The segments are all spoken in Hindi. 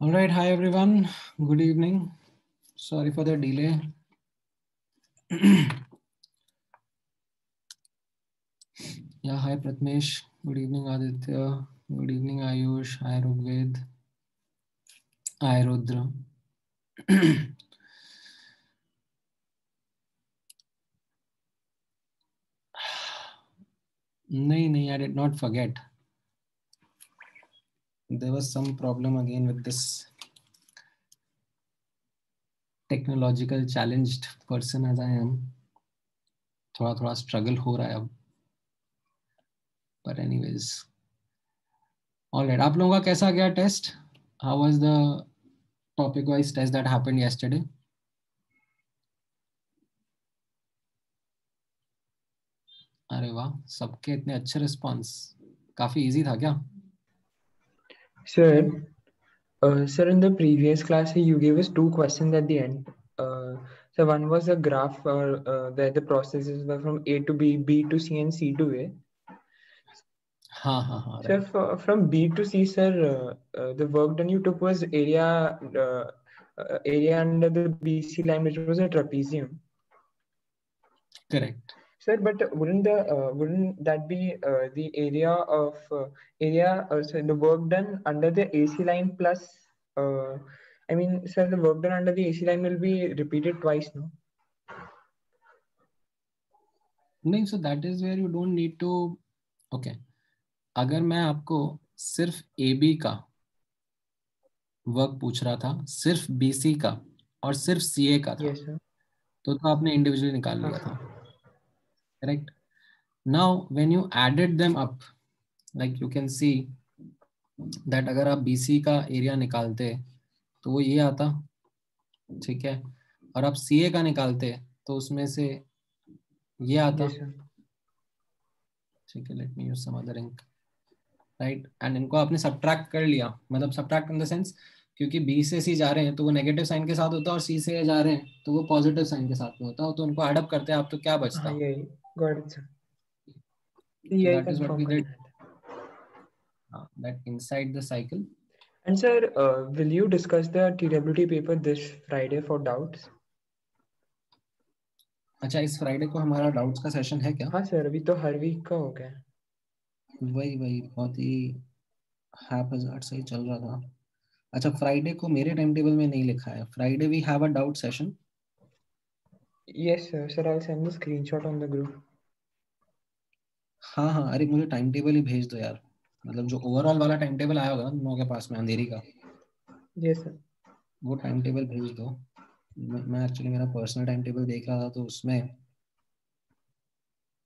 All right, hi everyone. Good evening. Sorry for the delay. Yeah, hi Pratmesh. Good evening, Aditya. Good evening, Ayush. Hi Rugved. Hi Rudra. No, I did not forget. There was some problem again with this technological challenged person as I am. थोड़ा struggle हो रहा है अब. But anyways. All right. आप लोगों का कैसा गया test? How was the topic wise test that happened yesterday? अरे वाह, सबके इतने अच्छे रिस्पांस. काफी इजी था क्या? Sir, sir, in the previous class, you gave us two questions at the end. So one was a graph, or the processes were from A to B, B to C, and C to A. हाँ, Sir, right. from B to C, sir, the work done you took was area under the BC line, which was a trapezium. Correct. Sir, but wouldn't that be the area of so the work done under the AC line plus? I mean, sir, the work done under the AC line will be repeated twice, no? नहीं, so that is where you don't need to. Okay. अगर मैं आपको सिर्फ AB का वर्क पूछ रहा था, सिर्फ BC का और सिर्फ CA का था, Yes, sir. तो आपने इंडिविजुअली निकाल लिया था. Correct. Now when you added them up, like you can see that अगर आप BC का एरिया निकालते तो वो ये आता. ठीक है. और आप CA का निकालते तो उसमें से ये आता. Yes, sir. ठीक है. Let me use some other ink. Right. And इनको आपने सब्ट्रैक्ट कर लिया, मतलब सब्ट्रैक्ट इन द सेंस, क्योंकि B से C जा रहे हैं तो वो नेगेटिव साइन के साथ होता है और C से A जा रहे हैं तो वो पॉजिटिव साइन के साथ में होता है, तो उनको एड अप करते हैं आप, तो क्या बचता? Yeah, got it, sir. तो Yeah, that is what confirm we did, करना है. That inside the cycle. And sir, will you discuss the TWT paper this Friday for doubts? अच्छा, इस फ्राइडे को हमारा डाउट्स का सेशन है क्या? हाँ सर, अभी तो हर वीक का हो गया. वही बहुत ही हैपहज़ार्ड से ही चल रहा था. अच्छा, फ्राइडे को मेरे टाइम टेबल में नहीं लिखा है. Friday we have a doubt session. Yes, sir. Sir, I'll send the screenshot on the group. हाँ, अरे मुझे टाइम टेबल ही भेज दो यार. मतलब जो ओवरऑल वाला टाइम टेबल आया होगा ना तुम लोगों के पास में अंधेरी का, Yes, sir. वो टाइम टेबल भेज दो. मैं एक्चुअली मेरा पर्सनल टाइम टेबल देख रहा था तो उसमें,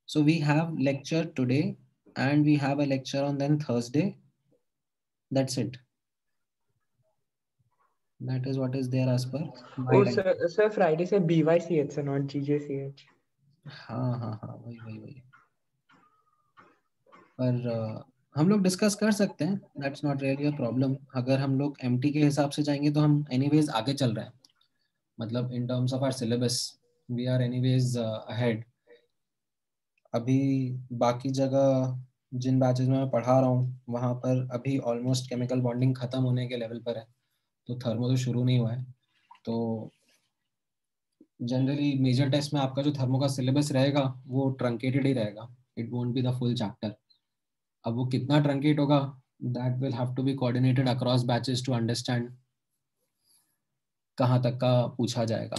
so we have lecture today and we have a lecture on then Thursday. That's it. That is what is there as per my Oh, time. sir, Friday से BYCH, sir, not GJCH. हाँ, वही. पर हम लोग डिस्कस कर सकते हैं. That's not really a problem. अगर हम लोग एमटी के हिसाब से जाएंगे तो हम एनीवेज आगे चल रहे हैं. मतलब in terms of our syllabus we are anyways ahead. अभी बाकी जगह जिन बैचेस में मैं पढ़ा रहा हूँ वहाँ पर अभी ऑलमोस्ट केमिकल बॉन्डिंग खत्म होने के लेवल पर है, तो थर्मो तो शुरू नहीं हुआ है. तो जनरली मेजर टेस्ट में आपका जो थर्मो का सिलेबस रहेगा वो ट्रंकेटेड ही रहेगा. It won't be the full chapter. अब वो कितना ट्रंकेट होगा, that will have to be coordinated across batches to understand कहाँ तक का पूछा जाएगा.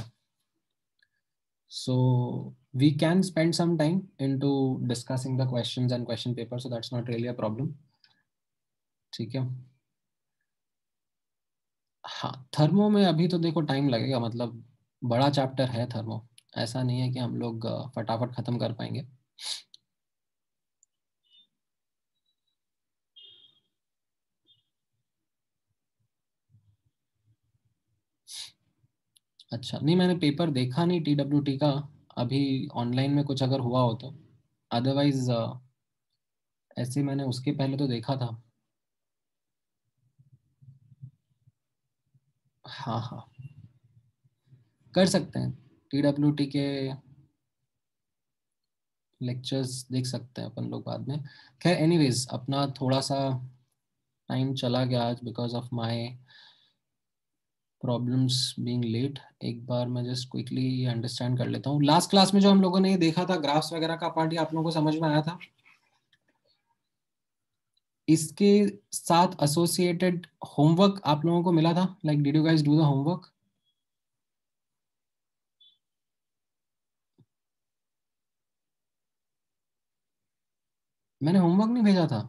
So we can spend some time into discussing the questions and question paper, so that's not really a problem. ठीक है. हाँ, थर्मो में अभी तो देखो टाइम लगेगा, मतलब बड़ा चैप्टर है थर्मो. ऐसा नहीं है कि हम लोग फटाफट खत्म कर पाएंगे. अच्छा, नहीं मैंने पेपर देखा नहीं TWT का. अभी ऑनलाइन में कुछ अगर हुआ हो तो, अदरवाइज ऐसे मैंने उसके पहले तो देखा था. हाँ, कर सकते हैं. TWT के लेक्चर्स देख सकते हैं अपन लोग बाद में. खैर एनीवेज, अपना थोड़ा सा टाइम चला गया आज because of my problems being late, एक बार मैं जस्ट क्विकली अंडरस्टैंड कर लेता हूँ। लास्ट क्लास में जो हम लोगों ने ये देखा था ग्राफ्स वगैरह का पार्ट, आप लोगों को समझ में आया था? इसके साथ एसोसिएटेड होमवर्क आप लोगों को मिला था? Like did you guys do the homework? मैंने होमवर्क नहीं भेजा था?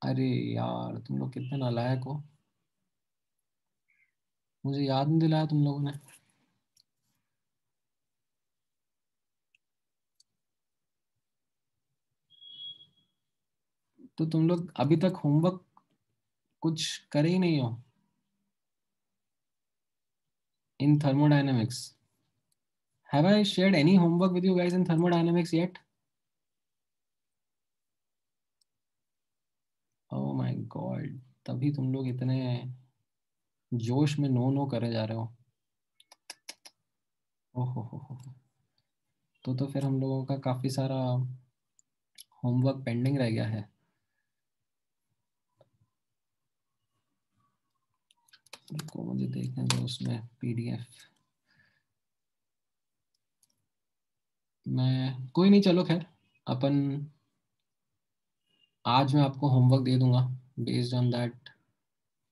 अरे यार तुम लोग कितने नालायक हो, मुझे याद नहीं दिलाया तुम लोगों ने। तो तुम लोग अभी तक होमवर्क कुछ करे ही नहीं हो इन thermodynamics. Have I shared any homework with you guys in thermodynamics yet? Oh my God, तभी तुम लोग इतने जोश में नो नो करे जा रहे हो। ओहो, तो फिर हम लोगों का काफी सारा होमवर्क पेंडिंग रह गया है। को मुझे देखने दो उसमें पीडीएफ में, कोई नहीं, चलो खैर अपन आज मैं आपको होमवर्क दे दूंगा। बेस्ड ऑन दैट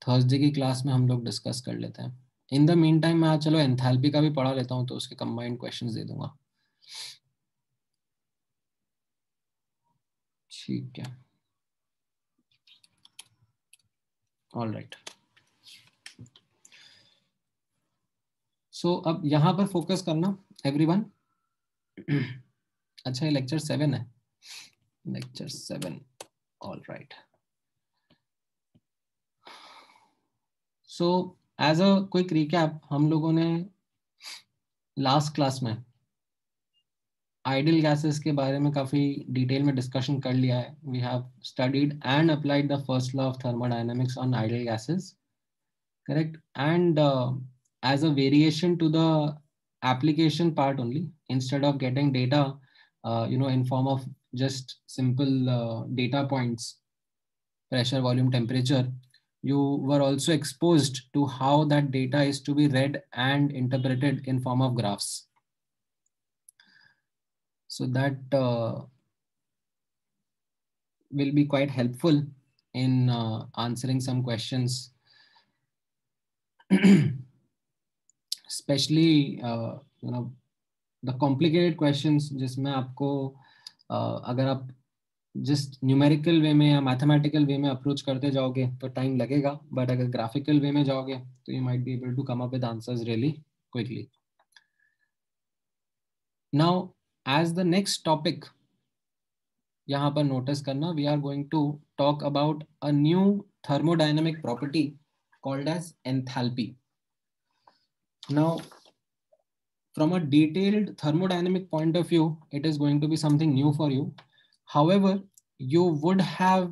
थर्सडे की क्लास में हम लोग डिस्कस कर लेते हैं। इन द मीन टाइम मैं आज चलो एंथैल्पी का भी पढ़ा लेता हूँ, तो उसके कंबाइंड क्वेश्चंस दे दूंगा। ठीक है, ऑल राइट। सो अब यहाँ पर फोकस करना एवरीवन। अच्छा, ये लेक्चर 7 है, lecture 7, all right. So as a quick recap, हम लोगों ने लास्ट क्लास में आइडियल गैसेस के बारे में काफी डिटेल में डिस्कशन कर लिया है। We have studied and applied the first law of thermodynamics on ideal gases, correct? And as a variation to the application part only, instead of getting data in form of just simple data points, pressure, volume, temperature, you were also exposed to how that data is to be read and interpreted in form of graphs, so that will be quite helpful in answering some questions, especially the complicated questions, जिसमें आपको अगर आप जस्ट न्यूमेरिकल वे में या मैथमेटिकल वे में अप्रोच करते जाओगे तो टाइम लगेगा, बट अगर ग्राफिकल वे में जाओगे तो you might be able to come up with answers really quickly. Now as the next topic यहाँ पर नोटिस करना, we are going to talk about a new thermodynamic property called as enthalpy. Now from a detailed thermodynamic point of view, it is going to be something new for you. However, you would have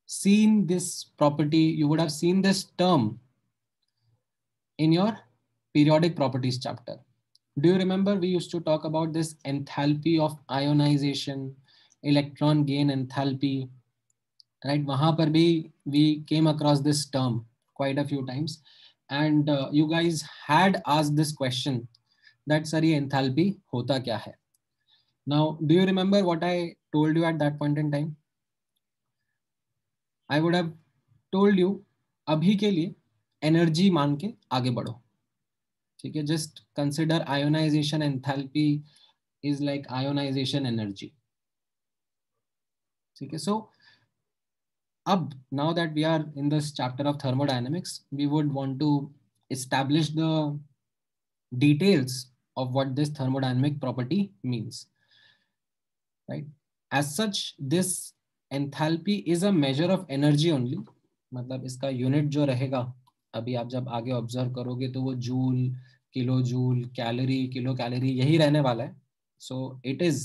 seen this property, you would have seen this term in your periodic properties chapter. Do you remember we used to talk about this enthalpy of ionization, electron gain enthalpy, right? Wahan par bhi we came across this term quite a few times, and you guys had asked this question that sir ye enthalpy hota kya hai? Now, do you remember what I told you at that point in time? I would have told you अभी के लिए एनर्जी मान के आगे बढ़ो, ठीक है? Just consider ionisation enthalpy is like ionisation energy, ठीक है? सो अब now that we are in this chapter of thermodynamics, we would want to establish the details of what this thermodynamic property means, right? As such, this enthalpy is a measure of energy only, मतलब इसका यूनिट जो रहेगा अभी आप जब आगे ऑब्जर्व करोगे तो वो joule, kilo joule, calorie, kilo calorie यही रहने वाला है. So it is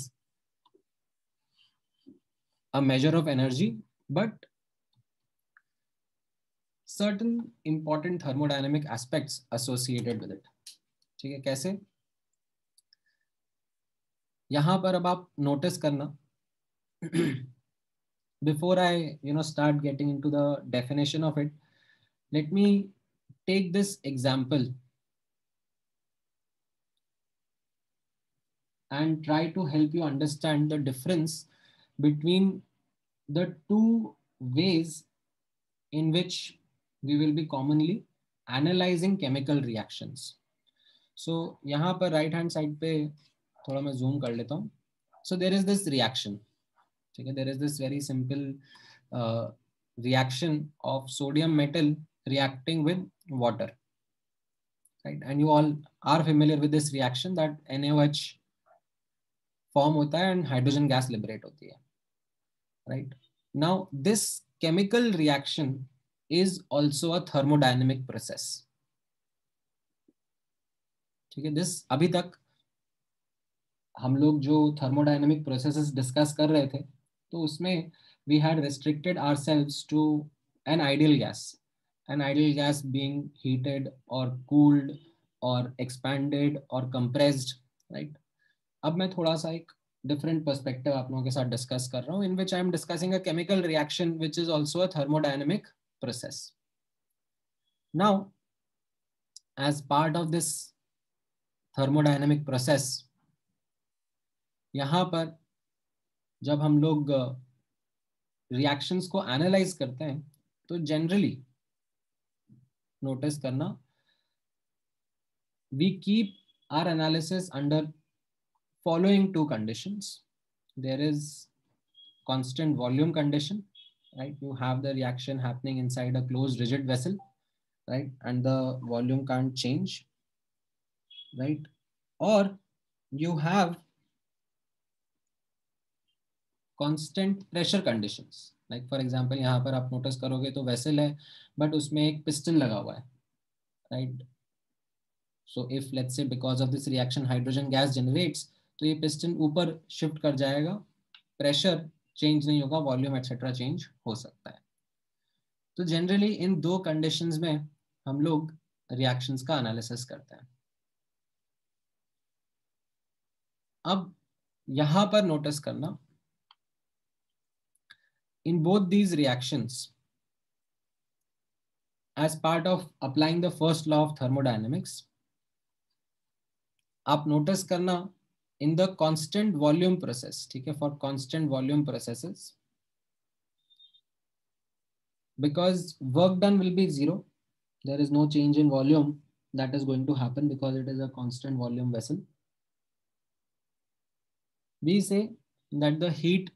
a measure of energy, but certain important thermodynamic aspects associated with it. ठीक है? कैसे? यहां पर अब आप नोटिस करना, before I start getting into the definition of it, Let me take this example and try to help you understand the difference between the two ways in which we will be commonly analyzing chemical reactions. So यहाँ पर right hand side पे थोड़ा मैं zoom कर लेता हूँ. So there is this reaction. ठीक है, there is this very simple reaction of sodium metal reacting with water, right? And you all are familiar with this reaction that NaOH form होता है and hydrogen gas liberate होती है, right? Now this chemical reaction is also a thermodynamic process. ठीक है, this अभी तक हम लोग जो thermodynamic processes discuss कर रहे थे, तो उसमें we had restricted ourselves to an ideal gas being heated or cooled or expanded or compressed, right? अब मैं थोड़ा सा एक different perspective आप लोगों के साथ discuss कर रहा हूँ, in which I am discussing a chemical reaction which is also a thermodynamic process. Now, as part of this thermodynamic process, यहाँ पर जब हम लोग रिएक्शंस को एनालाइज करते हैं तो जनरली नोटिस करना, we keep our analysis under following two conditions. There is constant volume condition, right? You have the reaction happening inside a closed rigid vessel, right? And the volume can't change, right? Or you have constant pressure conditions. Like for example, यहाँ पर आप notice करोगे तो vessel है, but उसमें एक piston लगा हुआ है, right? So if let's say because of this reaction hydrogen gas generates, तो ये piston ऊपर shift कर जाएगा, pressure change नहीं होगा, volume etc change हो सकता है. तो जनरली इन दो कंडीशंस में हम लोग रिएक्शंस का एनालिसिस करते हैं. अब यहां पर नोटिस करना, in both these reactions, as part of applying the first law of thermodynamics, आप नोटिस करना in the constant volume process, ठीक है, for constant volume processes, because work done will be zero, there is no change in volume that is going to happen because it is a constant volume vessel. We say that the heat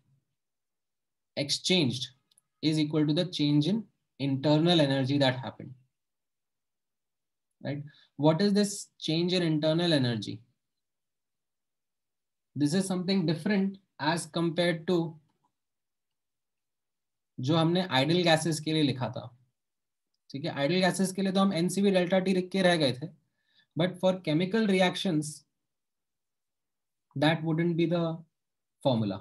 exchanged is equal to the change in internal energy that happened, right? What is this change in internal energy? This is something different as compared to जो हमने आइडियल गैसेस के लिए लिखा था. ठीक है, आइडियल गैसेस के लिए तो हम NCV डेल्टा T लिख के रह गए थे, but for chemical reactions that wouldn't be the formula.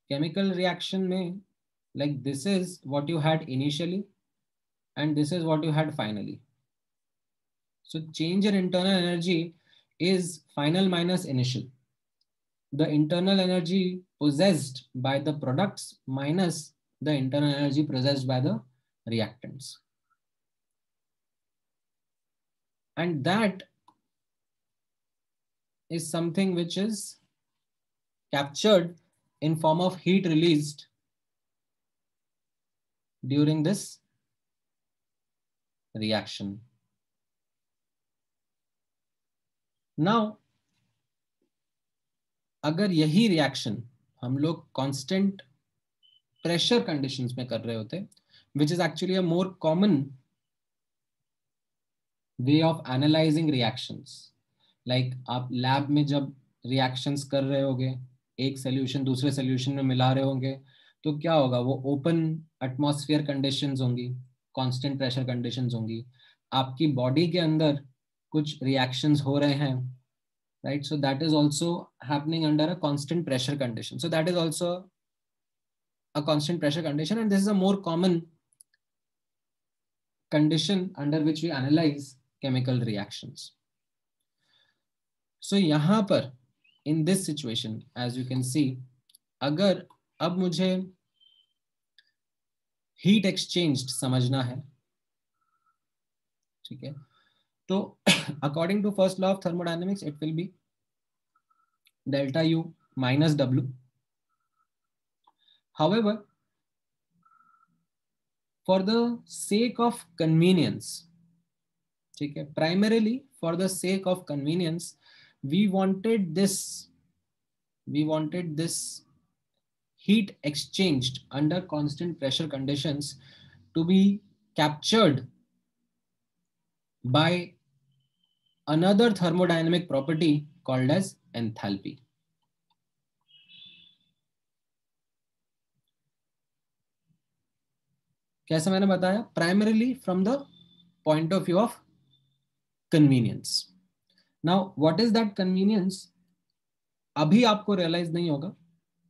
Chemical reaction में like this is what you had initially and this is what you had finally. So change in internal energy is final minus initial. The internal energy possessed by the products minus the internal energy possessed by the reactants. And that is something which is captured in form of heat released during this reaction. Now, अगर यही रिएक्शन हम लोग कांस्टेंट प्रेशर कंडीशंस में कर रहे होते, which is actually a more common way of analyzing reactions. Like आप लैब में जब रिएक्शंस कर रहे होगे, एक सोल्यूशन दूसरे सोल्यूशन में मिला रहे होंगे, तो क्या होगा, वो ओपन एटमॉस्फेयर कंडीशंस होंगी, कांस्टेंट प्रेशर कंडीशंस होंगी, आपकी बॉडी के अंदर कुछ रिएक्शंस हो रहे हैं, right? So that is also happening under a constant pressure condition. So that is also a constant pressure condition, and this is a more common condition under which we analyze chemical reactions. So यहाँ पर in this situation, as you can see, अगर अब मुझे heat exchanged समझना है, ठीक है, तो according to first law of thermodynamics it will be delta U minus W. However, for the sake of convenience, ठीक है, primarily for the sake of convenience, we wanted this heat exchanged under constant pressure conditions to be captured by another thermodynamic property called as enthalpy. कैसे मैंने बताया, primarily from the point of view of convenience. Now what is that convenience? अभी आपको realize नहीं होगा,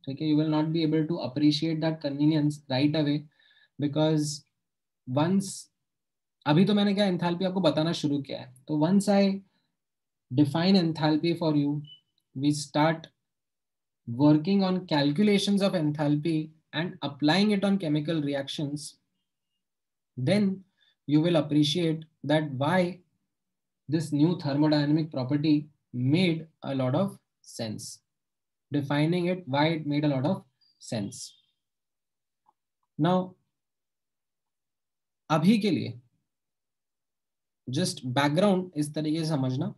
ठीक है, you will not be able to appreciate that convenience right away because once, अभी तो मैंने क्या एंथैल्पी आपको बताना शुरू किया है, तो once I define enthalpy for you, we start working on calculations of enthalpy and applying it on chemical reactions, then you will appreciate that why this new thermodynamic property made a lot of sense. Defining it, why it made a lot of sense. Now अभी के लिए just background इस तरीके से समझना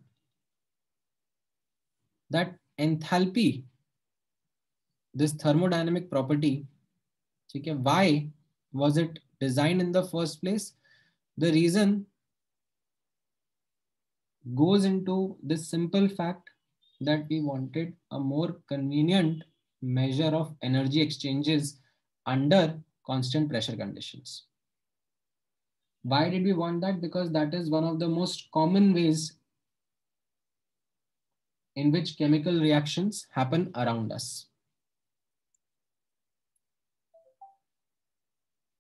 that enthalpy, this thermodynamic property, ठीक है, why was it designed in the first place? The reason goes into this simple fact that we wanted a more convenient measure of energy exchanges under constant pressure conditions. Why did we want that? Because that is one of the most common ways in which chemical reactions happen around us.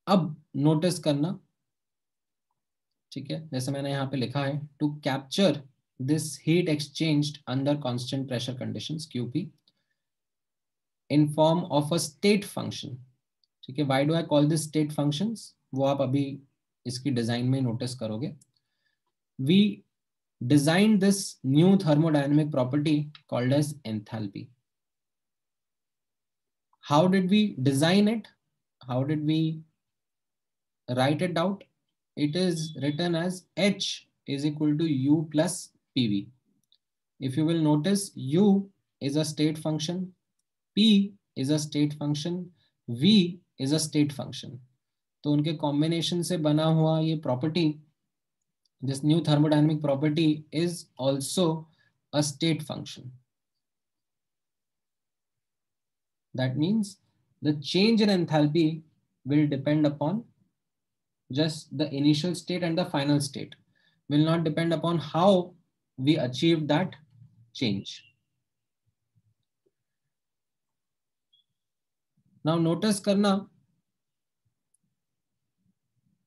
अब नोटिस करना, ठीक है, जैसे मैंने यहाँ पे लिखा है, to capture this heat exchanged under constant pressure conditions QP in form of a state function. ठीक है, why do I call this state functions, वो आप अभी इसकी डिजाइन में नोटिस करोगे. We design this new thermodynamic property called as enthalpy. How did we design it, how did we write it out? It is written as H is equal to U plus PV. If you will notice, U is a state function, P is a state function, V is a state function. तो उनके कॉम्बिनेशन से बना हुआ ये property, this new thermodynamic property is also a state function. That means the change in enthalpy will depend upon just the initial state and the final state, will not depend upon how we achieve that change. Now notice करना,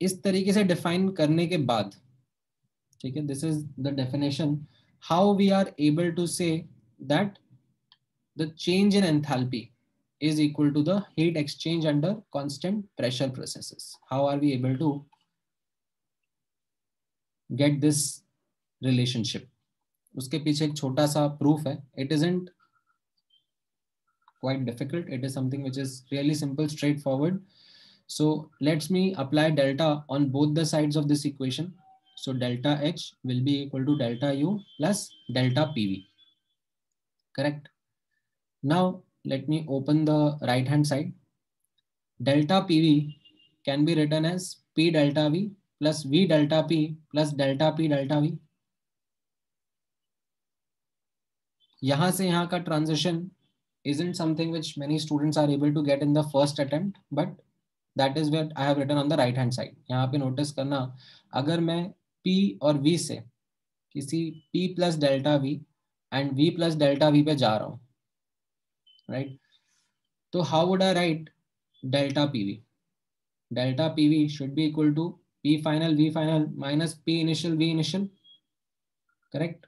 इस तरीके से define करने के बाद, ठीक है, this is the definition, how we are able to say that the change in enthalpy is equal to the heat exchange under constant pressure processes. How are we able to get this relationship? उसके पीछे एक छोटा सा proof है. It isn't quite difficult. It is something which is really simple, straightforward. So let me apply delta on both the sides of this equation. So delta H will be equal to delta U plus delta PV. Correct? Now let me open the right hand side. Delta PV can be written as P delta V plus V delta P plus delta P delta V. यहाँ से यहाँ का transition isn't something which many students are able to get in the first attempt, but that is what I have written on the right hand side. यहाँ पे notice करना, अगर मैं P और V से किसी P plus delta V and V plus delta V पे जा रहा हूँ, right? तो how would I write delta PV? Delta PV should be equal to P final V final minus P initial V initial. Correct?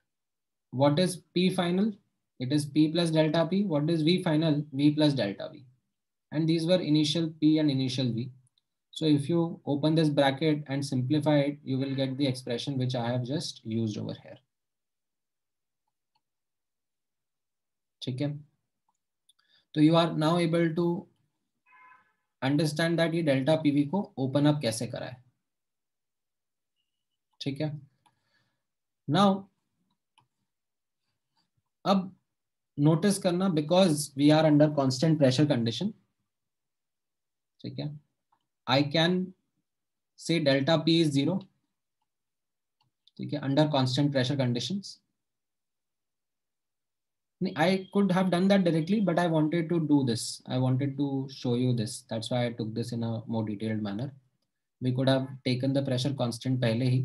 What is P final? It is P plus delta P. What is V final? V plus delta V. And these were initial P and initial V. So if you open this bracket and simplify it, you will get the expression which I have just used over here. ठीक है, तो you are now able to understand that ये डेल्टा पीवी को ओपन अप कैसे करा है. ठीक है, नाउ अब नोटिस करना, because we are under constant pressure condition. ठीक है, I can say delta P is 0. ठीक है, under constant pressure conditions. I could have done that directly, but I wanted to do this. I wanted to show you this. That's why I took this in a more detailed manner. We could have taken the pressure constant पहले ही.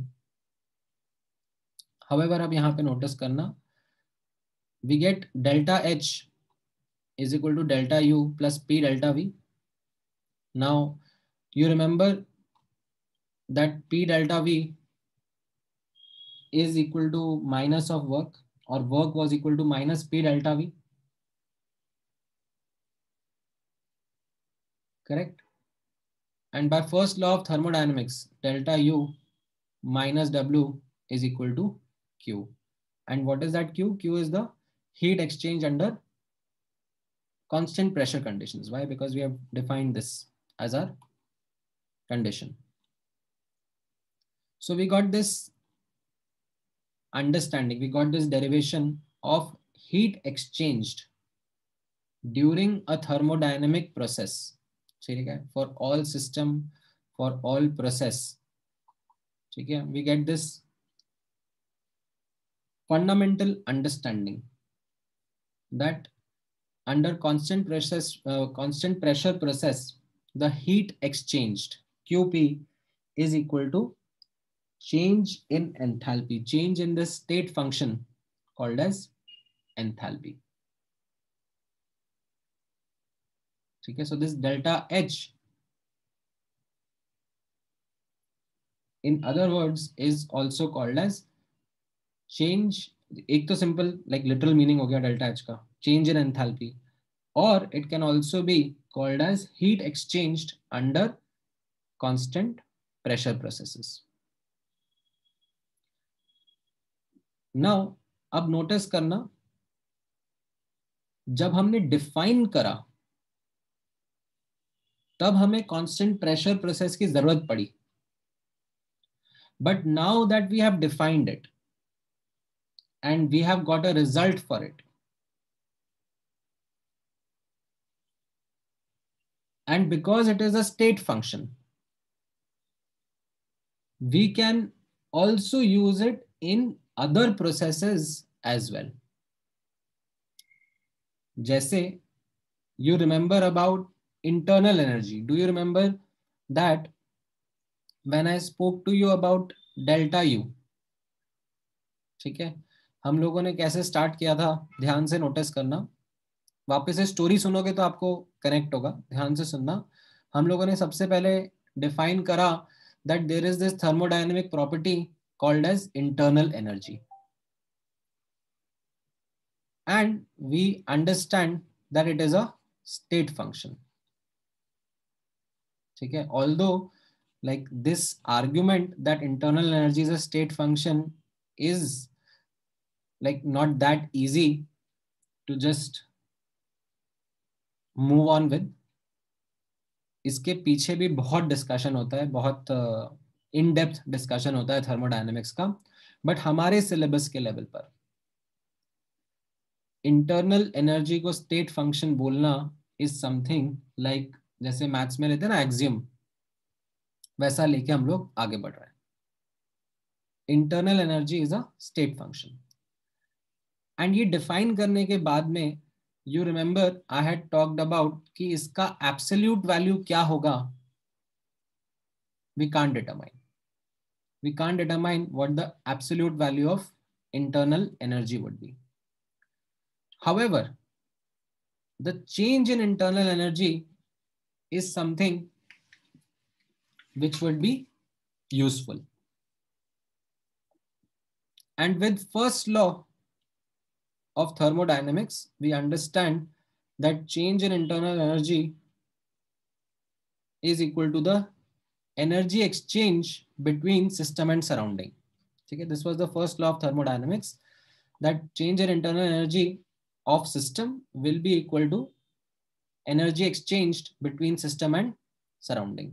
However, अब यहाँ पे notice करना, we get delta H is equal to delta U plus P delta V. Now, you remember that P delta V is equal to minus of work, or work was equal to minus P delta V. Correct? And by first law of thermodynamics, delta U minus W is equal to Q. And what is that Q? Q is the heat exchange under constant pressure conditions. Why? Because we have defined this as our condition. So we got this understanding, we got this derivation of heat exchanged during a thermodynamic process. For all system, for all process. We get this fundamental understanding that under constant pressure process, the heat exchanged QP is equal to change in enthalpy, change in the state function called as enthalpy. Okay, so this delta H, in other words, is also called as change. एक तो simple like literal meaning हो गया delta H का, change in enthalpy, or it can also be called as heat exchanged under constant pressure processes. Now, अब notice करना, जब हमने define करा तब हमें constant pressure process की जरूरत पड़ी. But now that we have defined it and we have got a result for it, and because it is a state function, we can also use it in other processes as well. जैसे, you remember about internal energy. Do you remember that when I spoke to you about delta U? ठीक है, हम लोगों ने कैसे स्टार्ट किया था, ध्यान से नोटिस करना. वापस से स्टोरी सुनोगे तो आपको कनेक्ट होगा. ध्यान से सुनना. हम लोगों ने सबसे पहले डिफाइन करा that there is this thermodynamic property called as internal energy, and we understand that it is a state function. ठीक है, although like this argument that internal energy is a state function is like not that easy to just move on with. इसके पीछे भी बहुत डिस्कशन होता है, बहुत इन डेप्थ डिस्कशन होता है थर्मोडायनेमिक्स का. बट हमारे सिलेबस के लेवल पर इंटरनल एनर्जी को स्टेट फंक्शन बोलना इज समथिंग लाइक, जैसे मैथ्स में रहते हैं ना एक्सियम, वैसा लेके हम लोग आगे बढ़ रहे हैं. Internal energy is a state function. And ये डिफाइन करने के बाद में you remember I had talked about कि इसका absolute value क्या होगा. We can't determine what the absolute value of internal energy would be. However, the change in internal energy is something which would be useful. And with first law of thermodynamics, we understand that change in internal energy is equal to the energy exchange between system and surrounding. ठीक है, this was the first law of thermodynamics, that change in internal energy of system will be equal to energy exchanged between system and surrounding.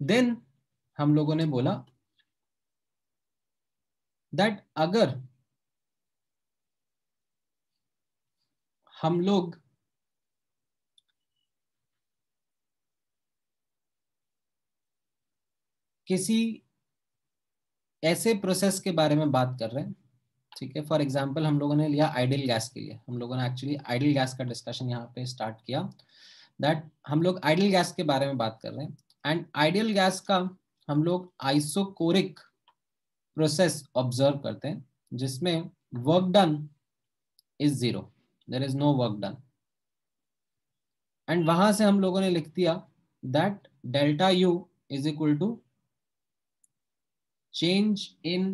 Then हम लोगों ने बोला that अगर हम लोग किसी ऐसे प्रोसेस के बारे में बात कर रहे हैं, ठीक है, फॉर एग्जांपल हम लोगों ने लिया आइडियल गैस के लिए, हम लोगों ने एक्चुअली आइडियल गैस का डिस्कशन यहाँ पे स्टार्ट किया, दैट हम लोग आइडियल गैस के बारे में बात कर रहे हैं, एंड आइडियल गैस का हम लोग आइसोकोरिक प्रोसेस ऑब्जर्व करते हैं जिसमें work done is 0, there is no work done, and वहां से हम लोगों ने लिख दिया that delta U is equal to change in,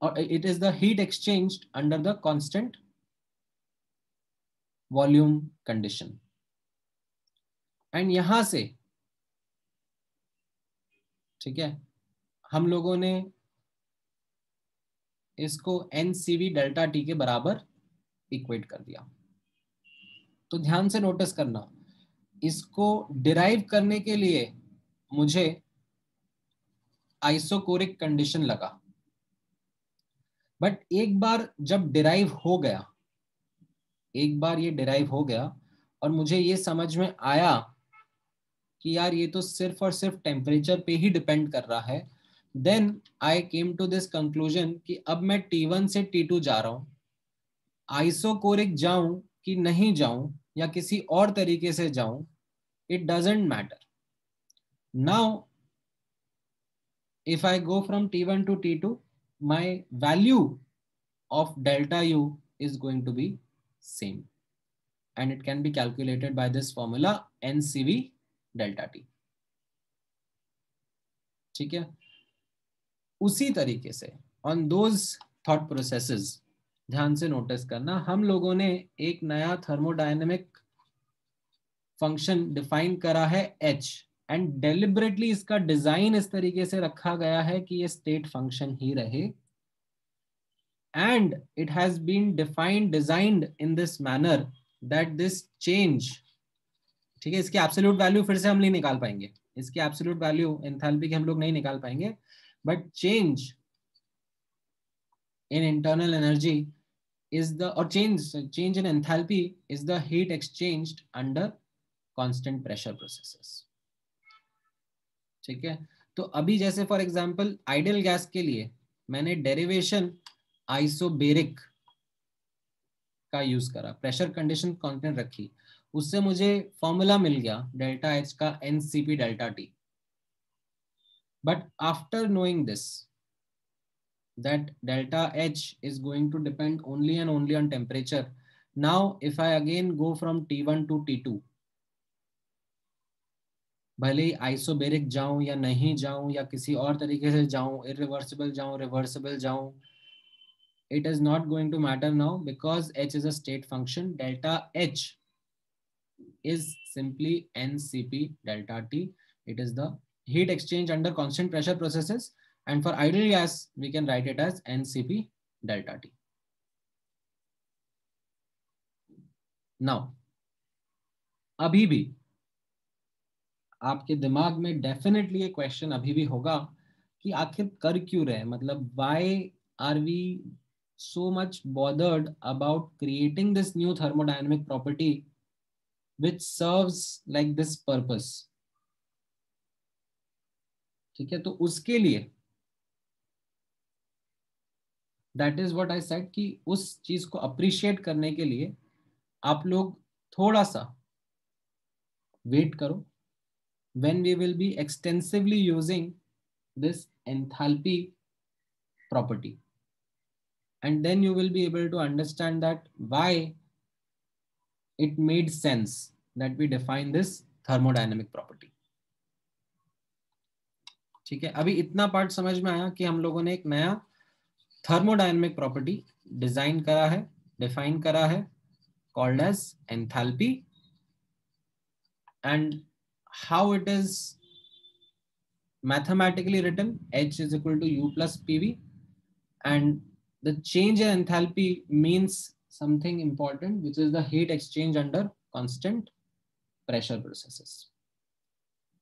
or it is the heat exchanged under the constant volume condition. And यहां से, ठीक है, हम लोगों ने इसको NCV डेल्टा टी के बराबर इक्वेट कर दिया. तो ध्यान से नोटिस करना, इसको डिराइव करने के लिए मुझे आइसोकोरिक कंडीशन लगा, बट एक बार जब डिराइव हो गया, एक बार ये डिराइव हो गया और मुझे ये समझ में आया कि यार ये तो सिर्फ और सिर्फ टेम्परेचर पे ही डिपेंड कर रहा है, then I came to this conclusion कि अब मैं T1 से T2 जा रहा हूं, आइसोकोरिक जाऊं कि नहीं जाऊं या किसी और तरीके से जाऊं, it doesn't matter. Now if I go from T1 to T2, my value of delta U is going to be same, and it can be calculated by this formula NCV delta T. ठीक है, उसी तरीके से on those thought processes ध्यान से नोटिस करना, हम लोगों ने एक नया थर्मोडायनेमिक फंक्शन डिफाइन करा है H, एंड डेलिबरेटली इसका डिजाइन इस तरीके से रखा गया है कि ये स्टेट फंक्शन ही रहे, and it has been defined designed in this manner that this change, ठीक है, इसकी एब्सोल्यूट वैल्यू फिर से हम नहीं निकाल पाएंगे, इसकी एब्सोल्यूट वैल्यू एंथैल्पी की हम लोग नहीं निकाल पाएंगे, but change in internal energy is the, or change in enthalpy is the heat exchanged under constant pressure processes. ठीक है, तो अभी जैसे फॉर एग्जांपल आइडियल गैस के लिए मैंने डेरिवेशन आइसोबेरिक का यूज करा, प्रेशर कंडीशन कांस्टेंट रखी, उससे मुझे फॉर्मूला मिल गया डेल्टा एच का NCP delta T, but after knowing this that delta H is going to depend only and only on temperature. Now, if I again go from T1 to T2, भले ही आइसोबेरिक जाऊं या नहीं जाऊं या किसी और तरीके से जाऊं, irreversible जाऊं, reversible जाऊं, it is not going to matter now because H is a state function. Delta H is simply NCP delta T. It is the heat exchange under constant pressure processes. And for ideal gas, we can write it as NCP delta T. Now, अभी भी आपके दिमाग में डेफिनेटली ये क्वेश्चन अभी भी होगा कि आखिर कर क्यों रहे, मतलब why are we so much bothered about creating this new thermodynamic property which serves like this purpose. ठीक है, तो उसके लिए that is what I said कि उस चीज को अप्रिशिएट करने के लिए आप लोग थोड़ा सा वेट करो, when we will be extensively using this enthalpy property, and then you will be able to understand that why it made sense that we define this thermodynamic property. ठीक है, अभी इतना पार्ट समझ में आया कि हम लोगों ने एक नया थर्मोडायनेमिक प्रॉपर्टी डिजाइन करा है, डिफाइन करा है, called as enthalpy, and how it is mathematically written H is equal to U plus PV, and the change in enthalpy means something important, which is the heat exchange under constant pressure processes.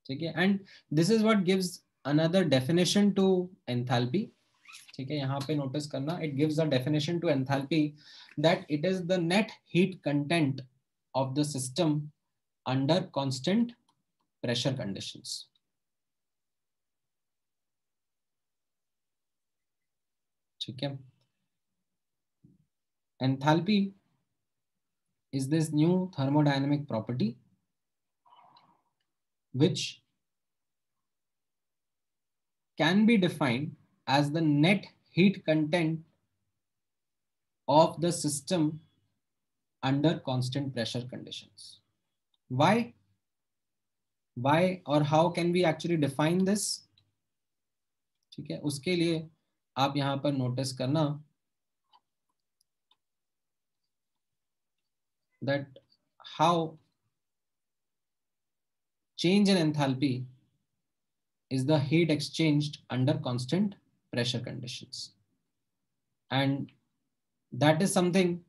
ठीक है, and this is what gives another definition to enthalpy. ठीक है, यहाँ पे नोटिस करना, it gives a definition to enthalpy that it is the net heat content of the system under constant pressure conditions. ठीक है, enthalpy is this new thermodynamic property which can be defined as the net heat content of the system under constant pressure conditions. Why or how can we actually define this? ठीक है, उसके लिए आप यहां पर नोटिस करना that how change in enthalpy is the heat exchanged under constant pressure conditions, and that is something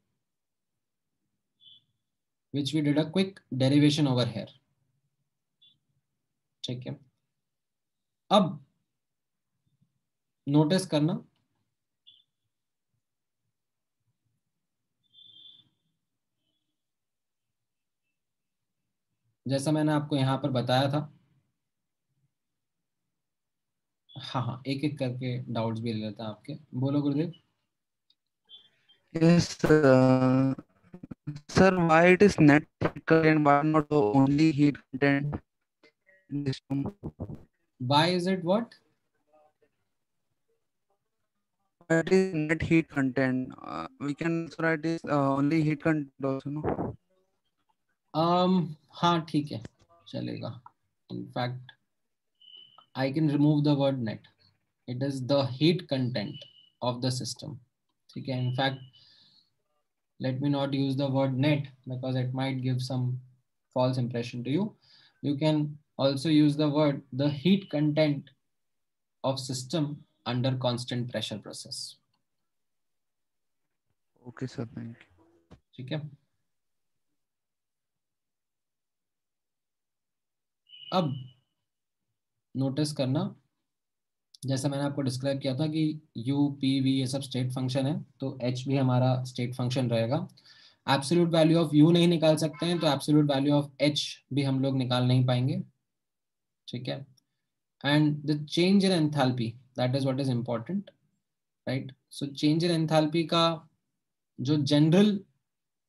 which we did a quick derivation over here. ठीक है, अब नोटिस करना जैसा मैंने आपको यहां पर बताया था। हाँ हाँ, एक एक करके डाउट्स भी ले लेते हैं आपके। बोलो गुरुदेव। Yes, sir, why it is net heat content, why not only heat content in this room? Why is it what? It is net heat content. We can also write this only heat content also, no? हाँ ठीक है, चलेगा। In fact, I can remove the word net. It is the heat content of the system. ठीक है, in fact, let me not use the word net because it might give some false impression to you. You can also use the word the heat content of system under constant pressure process. Okay, sir, thank you. ठीक है, अब नोटिस करना, जैसा मैंने आपको डिस्क्राइब किया था कि u p v ये सब स्टेट फंक्शन है, तो h भी हमारा स्टेट फंक्शन रहेगा। एब्सोल्यूट वैल्यू ऑफ u नहीं निकाल सकते हैं, तो एब्सोल्यूट वैल्यू ऑफ h भी हम लोग निकाल नहीं पाएंगे। ठीक है, and the change in enthalpy, that is what is important, right. So change in enthalpy का जो जनरल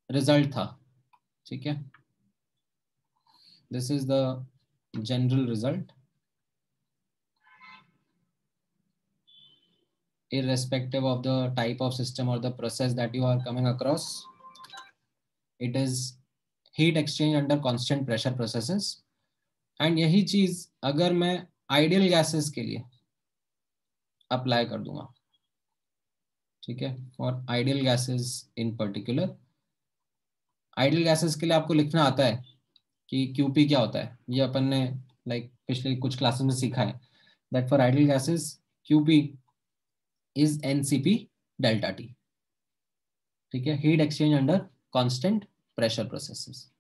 रिजल्ट था, ठीक है, this is the general result irrespective of the type of system or the process that you are coming across. It is heat exchange under constant pressure processes. And यही चीज अगर मैं आइडियल गैसेस के लिए अप्लाई कर दूंगा, ठीक है, for ideal gases in particular, ideal gases के लिए आपको लिखना आता है कि QP क्या होता है। ये अपन ने पिछले कुछ क्लासेस में सीखा है that for ideal gases QP is NCP delta T। ठीक है, heat exchange under constant pressure processes.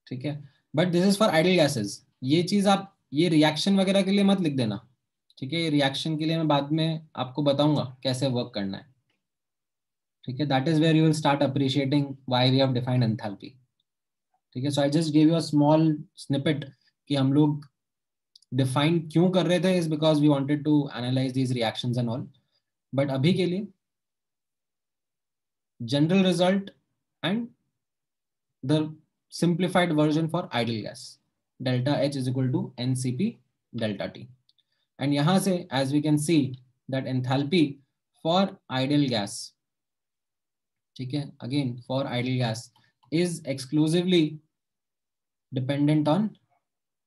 ठीक है, but this is for ideal gases. ये चीज आप ये रिएक्शन वगैरह के लिए मत लिख देना, ठीक है, ये रिएक्शन के लिए मैं बाद में आपको बताऊंगा कैसे वर्क करना है। ठीक है, that is where you will start appreciating why we have defined enthalpy. ठीक है, so I just give you a small snippet कि हम लोग डिफाइन क्यों कर रहे थे, is because we wanted to analyse these reactions and all. But अभी के लिए general result and the simplified version for ideal gas, delta H is equal to NCP delta T। and yahan se as we can see that enthalpy for ideal gas, theek hai, again for ideal gas is exclusively dependent on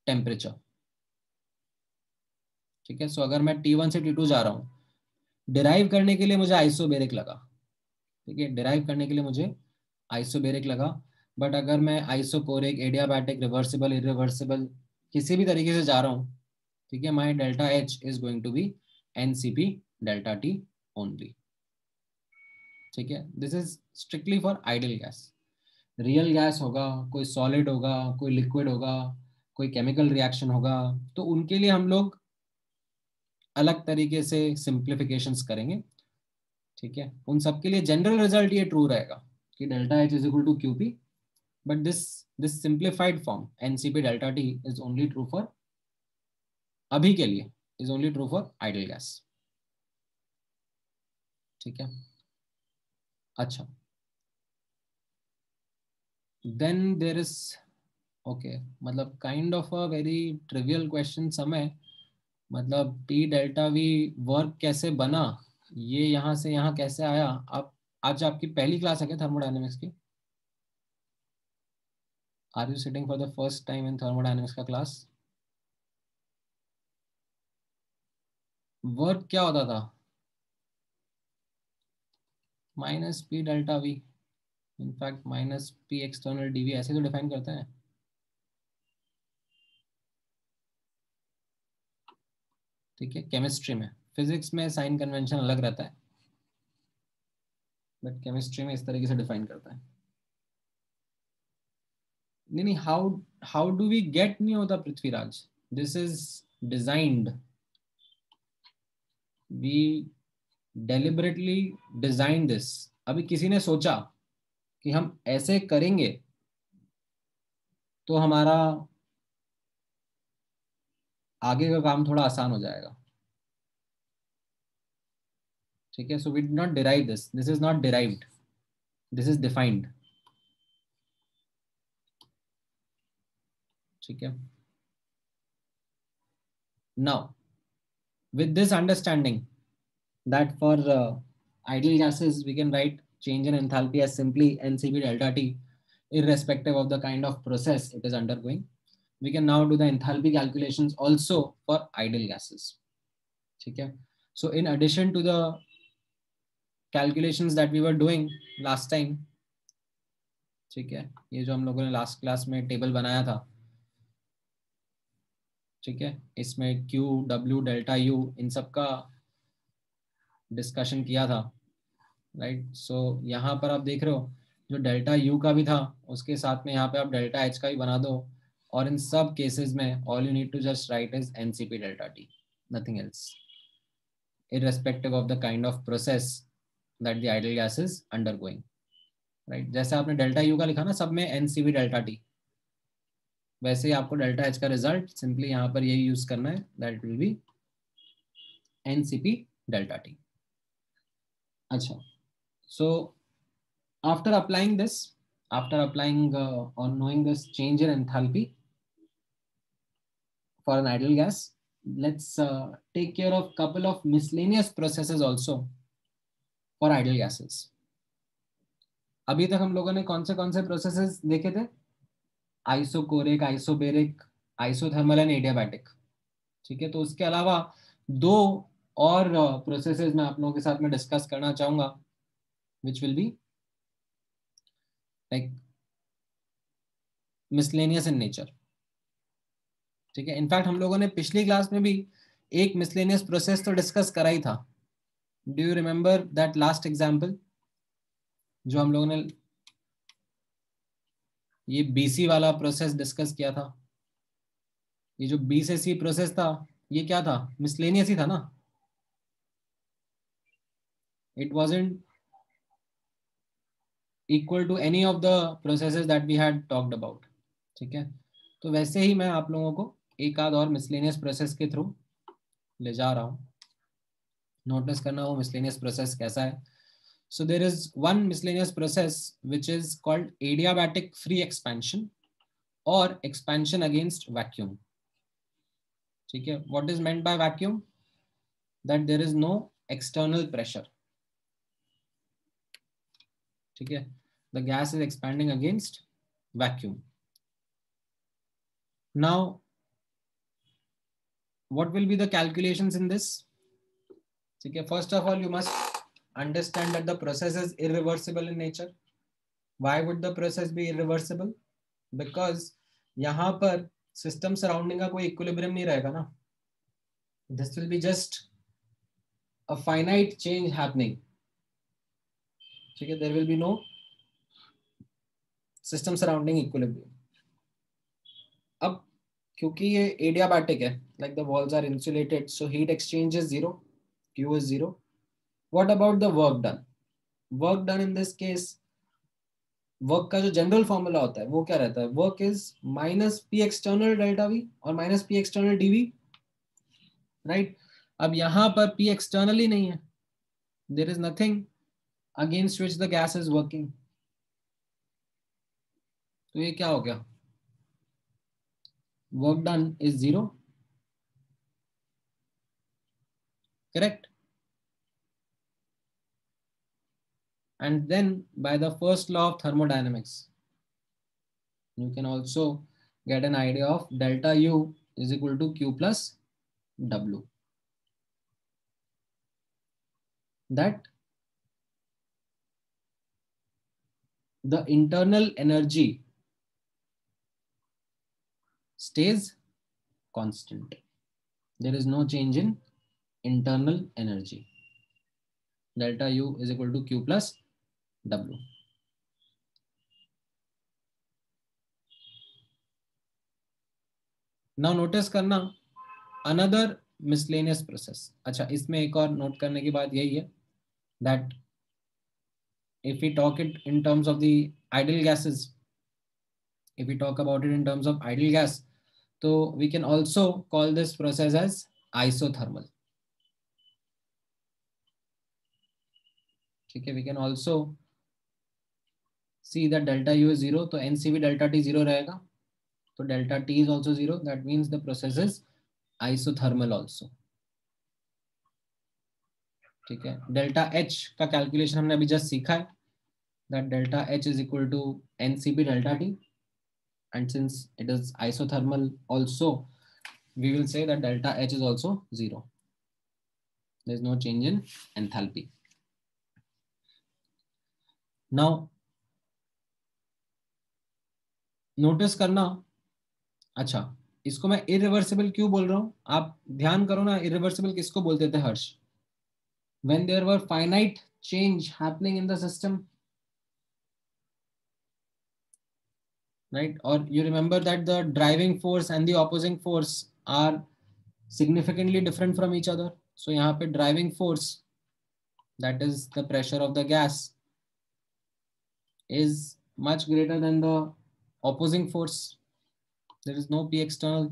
temperature। ठीक है, सो अगर मैं T1 से T2 जा रहा हूं, डिराइव करने के लिए मुझे आइसोबेरिक लगा, ठीक है, डिराइव करने के लिए मुझे आइसोबेरिक लगा। बट अगर मैं आइसोकोरिक, एडियाबैटिक, रिवर्सिबल, इरिवर्सिबल किसी भी तरीके से जा रहा हूँ, ठीक है, my delta H is going to be NCP delta T only, ठीक है। This is strictly for ideal gas. Real gas होगा, कोई सॉलिड होगा, कोई लिक्विड होगा, कोई केमिकल रिएक्शन होगा, तो उनके लिए हम लोग अलग तरीके से सिंप्लीफिकेशंस करेंगे, ठीक है। उन सब के लिए जनरल रिजल्ट ये ट्रू रहेगा कि delta H is equal to QP, but this simplified form NCP delta T is only true for, अभी के लिए is only true for ideal gas, ठीक है। अच्छा, देन देर इज ओके, मतलब kind of a very trivial question समय, मतलब पी डेल्टा वी वर्क कैसे बना, ये यहाँ से यहाँ कैसे आया। आप आज आपकी पहली क्लास है क्या थर्मोडायनेमिक्स की? Are you sitting for the first time in thermodynamics का क्लास? वर्क क्या होता था? Minus P delta V, in fact minus P external DV, ऐसे तो डिफाइन करते हैं, ठीक है। केमिस्ट्री में, फिजिक्स में साइन कन्वेंशन अलग रहता है, बट केमिस्ट्री में इस तरीके से डिफाइन करता है। नहीं नहीं, हाउ डू वी गेट नहीं होता Prithviraj, this is designed, we deliberately design this. अभी किसी ने सोचा कि हम ऐसे करेंगे तो हमारा आगे का काम थोड़ा आसान हो जाएगा, ठीक है। So we did not derive this, this is not derived, this is defined, ठीक है। Now with this understanding that for ideal gases we can write change in enthalpy as simply ncb delta t irrespective of the kind of process it is undergoing, we can now do the enthalpy calculations also for ideal gases, ठीक है। So in addition to the calculations that we were doing last time, ठीक है, ये जो हम लोगों ने लास्ट क्लास में टेबल बनाया था, ठीक है, इसमें Q W डेल्टा U इन सब का डिस्कशन किया था, राइट। सो यहाँ पर आप देख रहे हो जो डेल्टा U का भी था उसके साथ में यहाँ पे आप डेल्टा H का भी बना दो, और इन सब केसेस में all you need to just write is NCP delta T, nothing else, irrespective of the kind of process that the ideal gas is undergoing, right। जैसे आपने डेल्टा U का लिखा ना सब में NCP डेल्टा T, वैसे ही आपको डेल्टा H का रिजल्ट सिंपली यहाँ पर यही यूज करना है, that will be NCP delta T। अच्छा, so after applying this, after applying or knowing this change in enthalpy for an ideal gas, let's take care of couple of miscellaneous processes also for ideal gases। अभी तक हम लोगों ने कौन से प्रोसेसेस देखे थे? Isochoric, isobaric, isothermal and adiabatic, ठीक है। तो उसके अलावा दो और प्रोसेसेस मैं आप लोगों के साथ में डिस्कस करना चाहूंगा, which will be like miscellaneous in nature, ठीक है। इनफैक्ट हम लोगों ने पिछली क्लास में भी एक मिसलेनियस प्रोसेस तो डिस्कस करा ही था। Do you remember that last example जो हम लोगों ने ये बीसी वाला प्रोसेस डिस्कस किया था? ये जो बी से सी प्रोसेस था ये क्या था? मिसलेनियस ही था ना, it wasn't equal to any of the processes that we had talked about, ठीक है। तो वैसे ही मैं आप लोगों को एक आध और मिसलेनियस प्रोसेस के थ्रू ले जा रहा हूँ, नोटिस करना वो मिसलेनियस प्रोसेस कैसा है। So there is one miscellaneous process which is called adiabatic free expansion or expansion against vacuum, ठीक है। What is meant by vacuum? That there is no external pressure, ठीक है। The gas is expanding against vacuum. Now what will be the calculations in this? ठीक है, first of all you must understand that the process is irreversible in nature. Why would the process be irreversible? Because यहाँ पर सिस्टम सराउंडिंग का कोई इक्विलिब्रियम नहीं रहेगा ना. This will be just a finite change happening. ठीक है, there will be no system surrounding equilibrium. अब क्योंकि ये एडियाबैटिक है, like the walls are insulated, so heat exchange is zero, Q is zero. What about the work done? Work done in this case, work का जो जनरल फॉर्मूला होता है वो क्या रहता है? Work is minus P external delta V और minus P external DV, right. अब यहां पर पी एक्सटर्नल ही नहीं है, there is nothing against which the gas is working. तो ये क्या हो गया? Work done is zero, correct. And then by the first law of thermodynamics, you can also get an idea of delta U is equal to Q plus W. That the internal energy stays constant. There is no change in internal energy. Delta U is equal to Q plus W. Now notice करना another miscellaneous process. अच्छा, इसमें एक और नोट करने की बात यही है that if we talk it in terms of the ideal gases, if we talk about it in terms of ideal gas, so we can also call this process as isothermal. ठीक है, we can also see that delta U is zero, तो NCV delta T zero रहेगा, तो delta T is also zero. That means the process is isothermal also. ठीक है, delta H का कैलकुलेशन हमने अभी जस्ट सीखा है, that delta H is equal to NCP delta T, and since it is isothermal also, we will say that delta H is also zero. There is no change in enthalpy. Now notice करना, अच्छा इसको मैं इरिवर्सिबल क्यों बोल रहा हूं? आप ध्यान करो ना, इरिवर्सिबल किसको बोलते थे हर्ष? When there were finite change happening in the system, right? Or you remember that the driving force and the opposing force are significantly different from each other. So यहाँ पे driving force, that is the pressure of the gas, is much greater than the opposing force. There is no P external,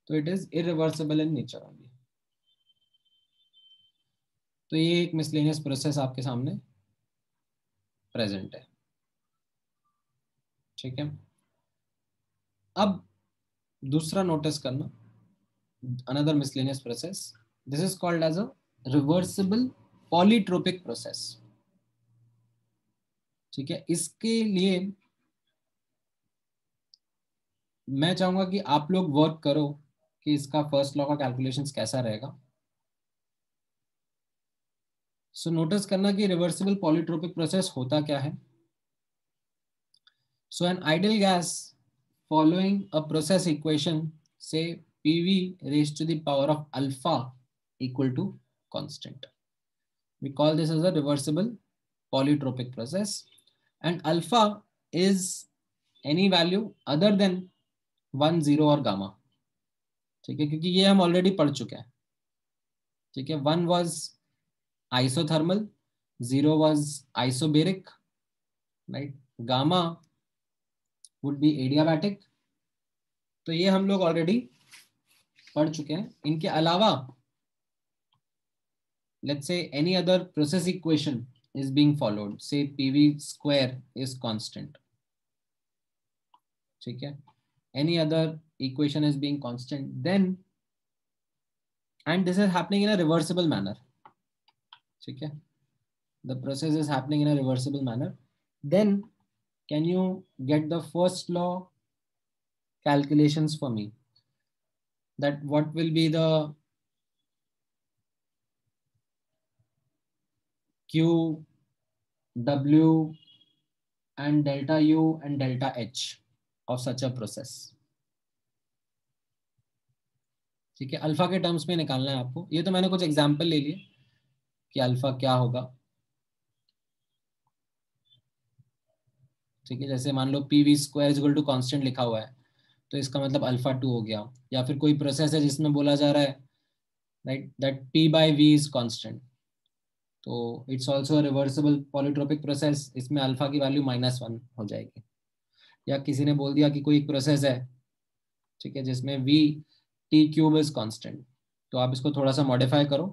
so it is irreversible in nature only. तो ये एक मिसलेनियस प्रोसेस आपके सामने प्रेजेंट है. ठीक है, अब दूसरा नोटिस करना, another miscellaneous process. This is called as a reversible polytropic process. ठीक है, इसके लिए मैं चाहूंगा कि आप लोग वर्क करो कि इसका फर्स्ट लॉ का कैलकुलेशंस कैसा रहेगा. सो नोटिस करना कि रिवर्सिबल पॉलीट्रोपिक प्रोसेस होता क्या है. So an ideal gas following a process equation से PV raised to the power of alpha equal to constant. We call this as a reversible polytropic process, and alpha is any value other than 1, 0 और गामा. ठीक है, क्योंकि ये हम ऑलरेडी पढ़ चुके हैं. ठीक है, 1 was isothermal, 0 was isobaric, right? Gamma would be adiabatic. तो ये हम लोग ऑलरेडी पढ़ चुके हैं. इनके अलावा let's say any other process equation is being followed, say PV square is constant. ठीक है, any other equation is being constant, then and this is happening in a reversible manner. ठीक है, the process is happening in a reversible manner, then can you get the first law calculations for me, that what will be the Q, W and delta U and delta H of such a process? ठीक है, अल्फा के टर्म्स में निकालना है आपको। ये तो मैंने कुछ एग्जाम्पल ले लिए कि अल्फा क्या होगा। ठीक है, जैसे मान लो P V square is equal to constant लिखा हुआ है, तो इसका मतलब अल्फा 2 हो गया। या फिर कोई प्रोसेस है जिसमें बोला जा रहा है right that P by V is constant, तो it's also reversible polytropic process, इसमें अल्फा की वैल्यू -1 हो जाएगी। या किसी ने बोल दिया कि कोई एक प्रोसेस है, ठीक है, जिसमें we T cube is constant, तो आप इसको थोड़ा सा मॉडिफाई करो,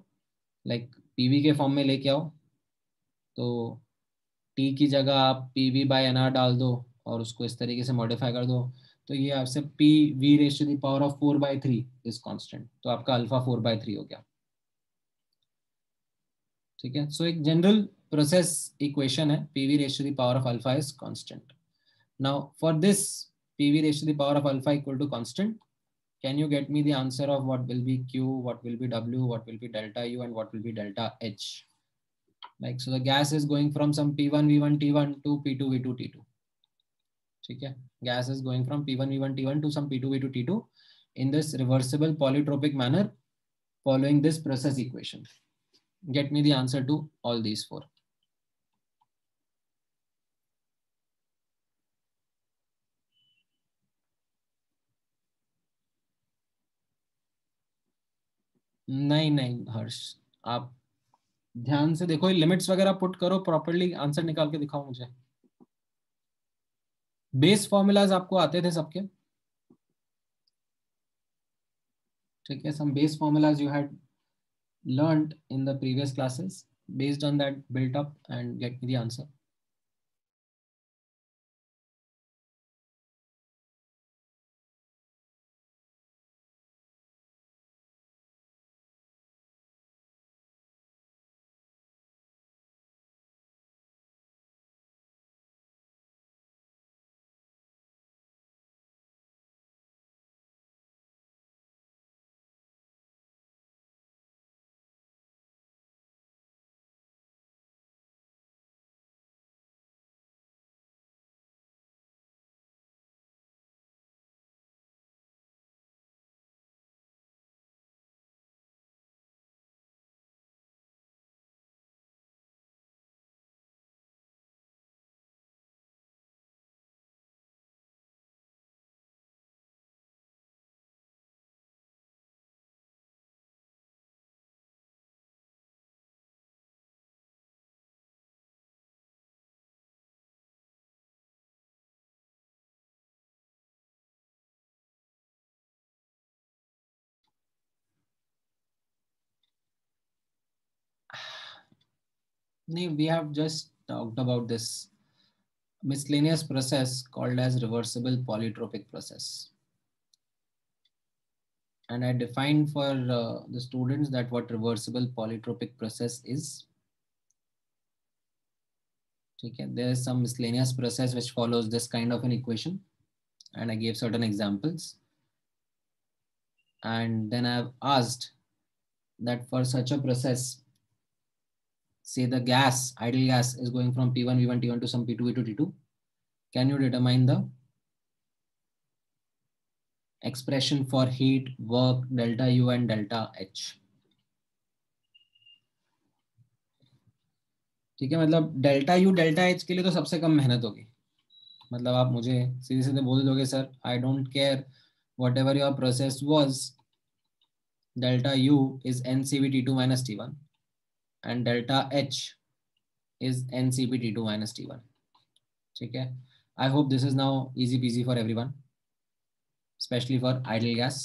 लाइक पीवी के फॉर्म में लेके आओ, तो टी की जगह आप P V by N R डाल दो और उसको इस तरीके से मॉडिफाई कर दो, तो ये आपसे P V raise to the power of 4/3 is constant, तो आपका अल्फा 4/3 हो गया। ठीक है, सो एक जनरल प्रोसेस इक्वेशन है P V raise to the power of alpha is constant. Now for this P V raise to the power of alpha equal to constant, can you get me the answer of what will be q, what will be w, what will be delta u, and what will be delta h? Like, so the gas is going from some p1 v1 t1 to p2 v2 t2. ठीक है, gas is going from p1 v1 t1 to some p2 v2 t2 in this reversible polytropic manner following this process equation. Get me the answer to all these four. नहीं नहीं हर्ष, आप ध्यान से देखो, लिमिट्स वगैरह पुट करो, प्रॉपर्ली आंसर निकाल के दिखाओ मुझे। बेस फॉर्मूलाज आपको आते थे सबके? ठीक है, some base formulas you had learned in the previous classes. Based on that, built up and get me the answer. We have just talked about this miscellaneous process called as reversible polytropic process. And I defined for the students that what reversible polytropic process is. Okay, there is some miscellaneous process which follows this kind of an equation, and I gave certain examples. And then I've asked that for such a process, say the gas, ideal gas is going from P1, V1, T1 to some P2, V2, T2. Can you determine the expression for heat, work, delta U and delta H? ठीक है, मतलब डेल्टा यू डेल्टा एच के लिए तो सबसे कम मेहनत होगी। मतलब आप मुझे सीधे सीधे बोल दोगे sir I don't care whatever your process was, delta U is NCB T two minus T one and delta H is NCP T2 minus T1. ठीक है, I hope this is now easy peasy for everyone, especially for ideal gas,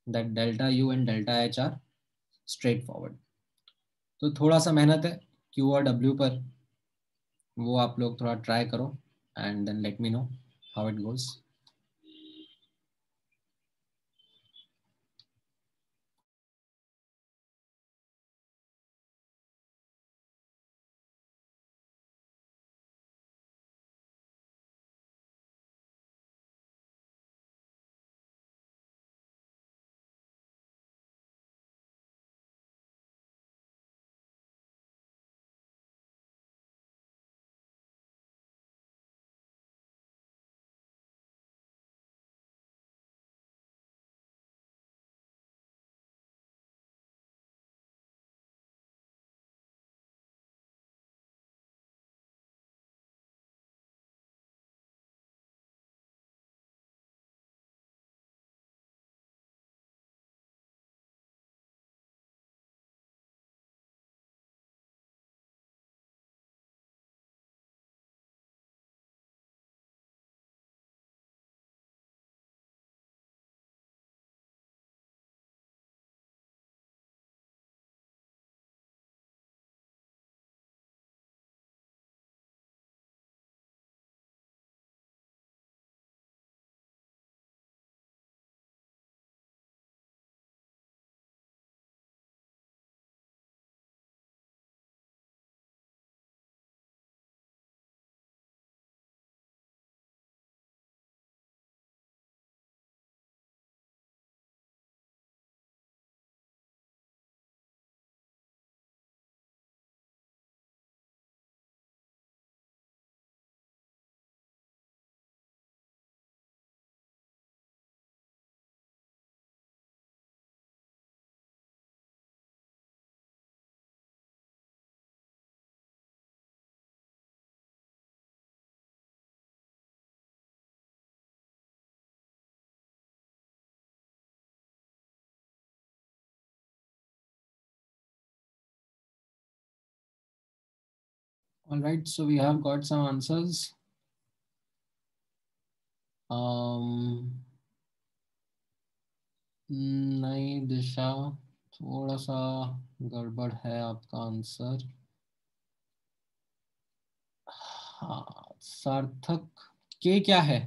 that delta U and delta H are straightforward. तो थोड़ा सा मेहनत है Q और W पर, वो आप लोग थोड़ा ट्राई करो and then let me know how it goes. All right, so we have got some answers. नहीं दिशा, थोड़ा सा गड़बड़ है आपका आंसर। हाँ सार्थक, के क्या है?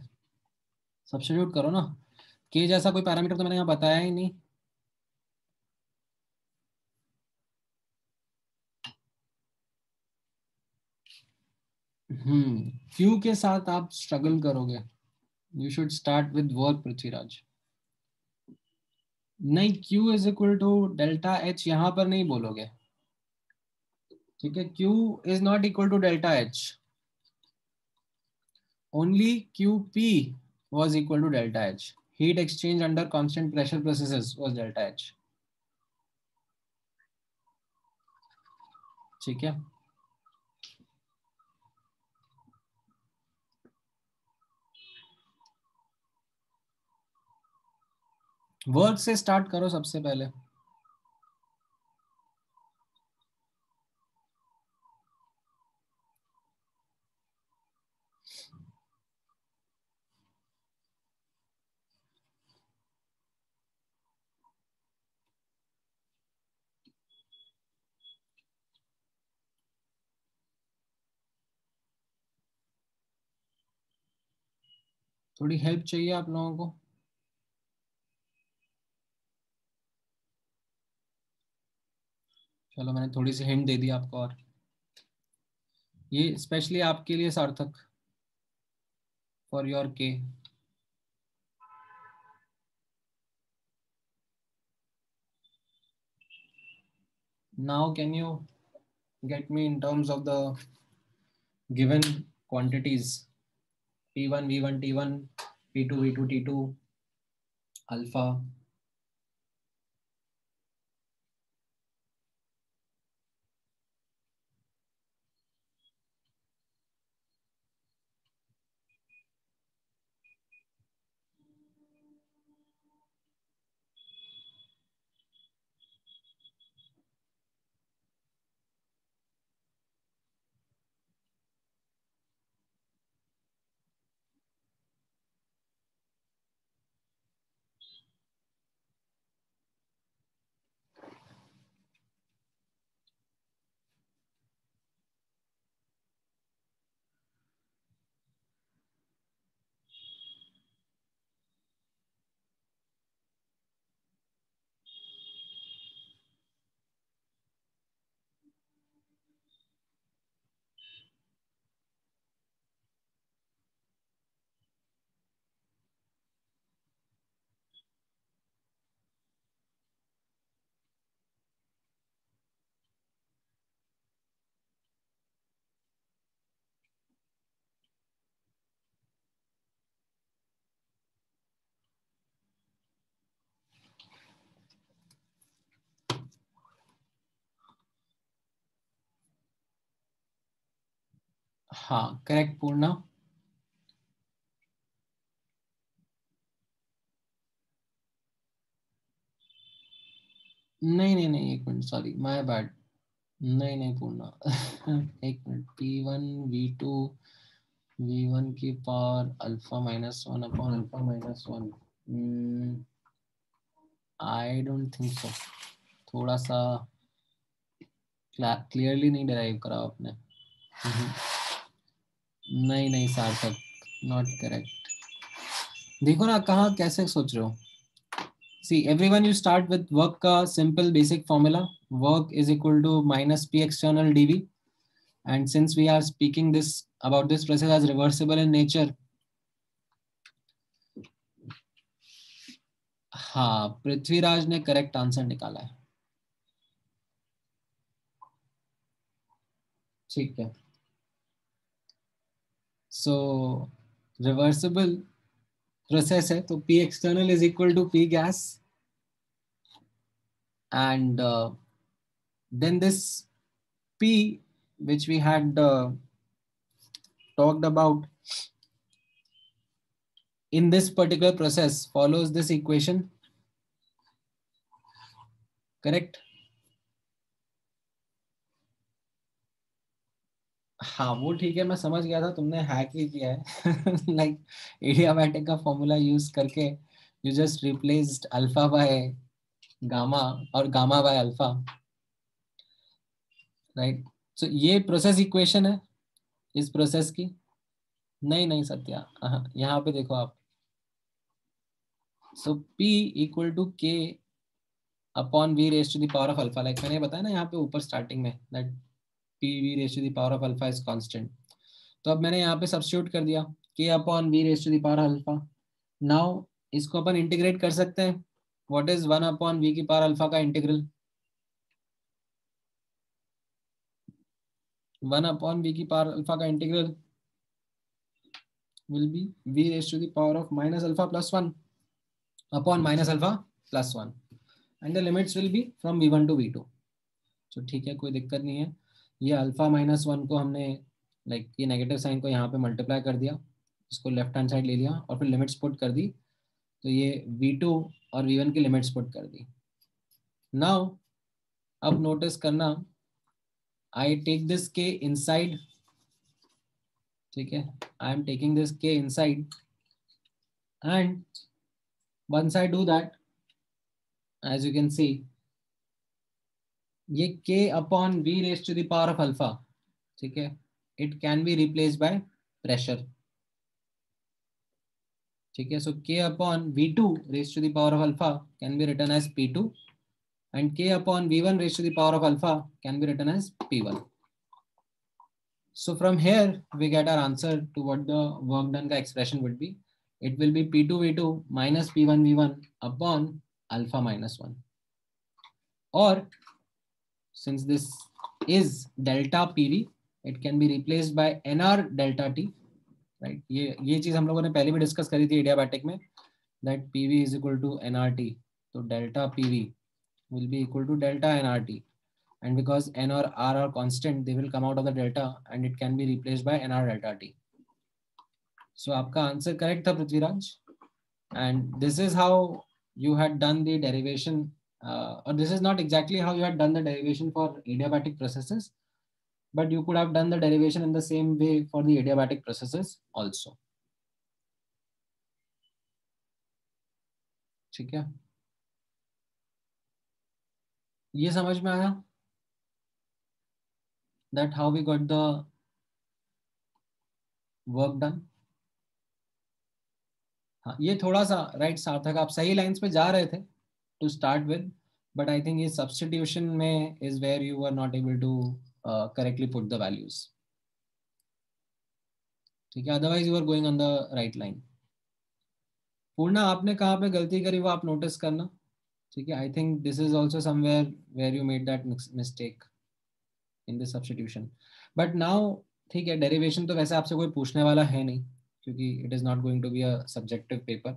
सब्स्टिट्यूट करो ना। के जैसा कोई पैरामीटर तो मैंने यहाँ बताया ही नहीं। क्यू के साथ आप स्ट्रगल करोगे। You should start with work Prithviraj. नहीं, Q is equal to delta H यहाँ पर नहीं बोलोगे, ठीक है? Q is not equal to delta H, only QP was equal to delta H. Heat exchange under constant pressure processes was delta H. ठीक है? वर्क से स्टार्ट करो सबसे पहले। थोड़ी हेल्प चाहिए आप लोगों को? चलो मैंने थोड़ी सी हिंट दे दी आपको, और ये स्पेशली आपके लिए सार्थक, फॉर योर के। Now can you get me in terms of the given quantities P1 V1 T1 P2 V2 T2 alpha? हाँ करेक्ट पूर्णा। नहीं नहीं नहीं, एक मिनट, सॉरी माय बैड। नहीं नहीं पूर्णा एक मिनट। P1 V2 V1 की power alpha -1 upon alpha -1। I don't think so. थोड़ा सा क्लियरली नहीं डिराइव करा आपने। नहीं नहीं सार्थक, नॉट करेक्ट। देखो ना कहाँ कैसे सोच रहे हो। See, everyone, you start with work का simple basic formula. Work is equal to minus P external dV. And since we are speaking this about this process as reversible in nature, हाँ पृथ्वीराज ने करेक्ट आंसर निकाला है। ठीक है, सो रिवर्सिबल प्रोसेस है तो P external is equal to P gas, and then this P which we had talked about in this particular process follows this equation, correct? हाँ वो ठीक है, मैं समझ गया था तुमने हैक ही किया है लाइक एडियाबैटिक का फॉर्मूला यूज करके you just replaced alpha by gamma और गामा बाय अल्फा, राइट। सो ये प्रोसेस इक्वेशन है इस प्रोसेस की। नहीं नहीं सत्या, यहाँ पे देखो आप। So P equal to K upon V raise to the power of alpha, like मैंने बताया ना यहाँ पे ऊपर स्टार्टिंग में that P V raise to the power of alpha is constant. तो अब मैंने यहाँ पे सब्स्टिट्यूट कर दिया K upon V raise to the power alpha. Now इसको अपन इंटीग्रेट कर सकते हैं। व्हाट इज 1 अपॉन V की पावर अल्फा का इंटीग्रल? 1 अपॉन V की पावर अल्फा का integral will be V raised to the power of minus alpha plus 1 upon minus alpha plus 1 and the limits will be from V1 to V2। तो ठीक है, कोई दिक्कत नहीं है। ये अल्फा माइनस 1 को हमने लाइक ये नेगेटिव साइन को यहाँ पे मल्टीप्लाई कर दिया, इसको लेफ्ट हैंड साइड ले लिया और फिर लिमिट्स पुट कर दी, तो ये V2 और V1 की लिमिट्स पुट कर दी। नाउ अब नोटिस करना, I take this K inside, ठीक है, I am taking this K inside and once I do that, as you can see, ये K upon V raised to the power of alpha, ठीक है, it can be replaced by pressure, ठीक है। So K upon V2 raised to the power of alpha can be written as P2 and K upon V1 raised to the power of alpha can be written as P1। So from here we get our answer to what the work done का expression would be. It will be P2 V2 minus P1 V1 upon alpha minus 1, or since this is delta PV, it can be replaced by NR delta T, right? ये चीज हम लोगों ने पहले भी डिस्कस करी थी एडियाबैटिक में, that PV is equal to NRT, तो delta PV will be equal to delta NRT, and because N or R are constant, they will come out of the delta and it can be replaced by NR delta T। So आपका आंसर करेक्ट था Prithviraj, and this is how you had done the derivation, or this is not exactly how you had done the derivation for adiabatic processes, but you could have done the derivation in the same way for the adiabatic processes also। ठीक है, ये समझ में आया that how we got the work done। हाँ ये थोड़ा सा राइट सार्थक, आप सही लाइंस पे जा रहे थे to start with, but I think ये सब्स्टिट्यूशन में is where you are not able to correctly put the values, ठीक है, otherwise you are going on the right line. Purna आपने कहाँ पे गलती करी वो आप नोटिस करना, ठीक है। I think this is also somewhere where you made that mistake in this substitution, but now ठीक है, डेरिवेशन तो वैसे आपसे कोई पूछने वाला है नहीं क्योंकि it is not going to be a subjective paper,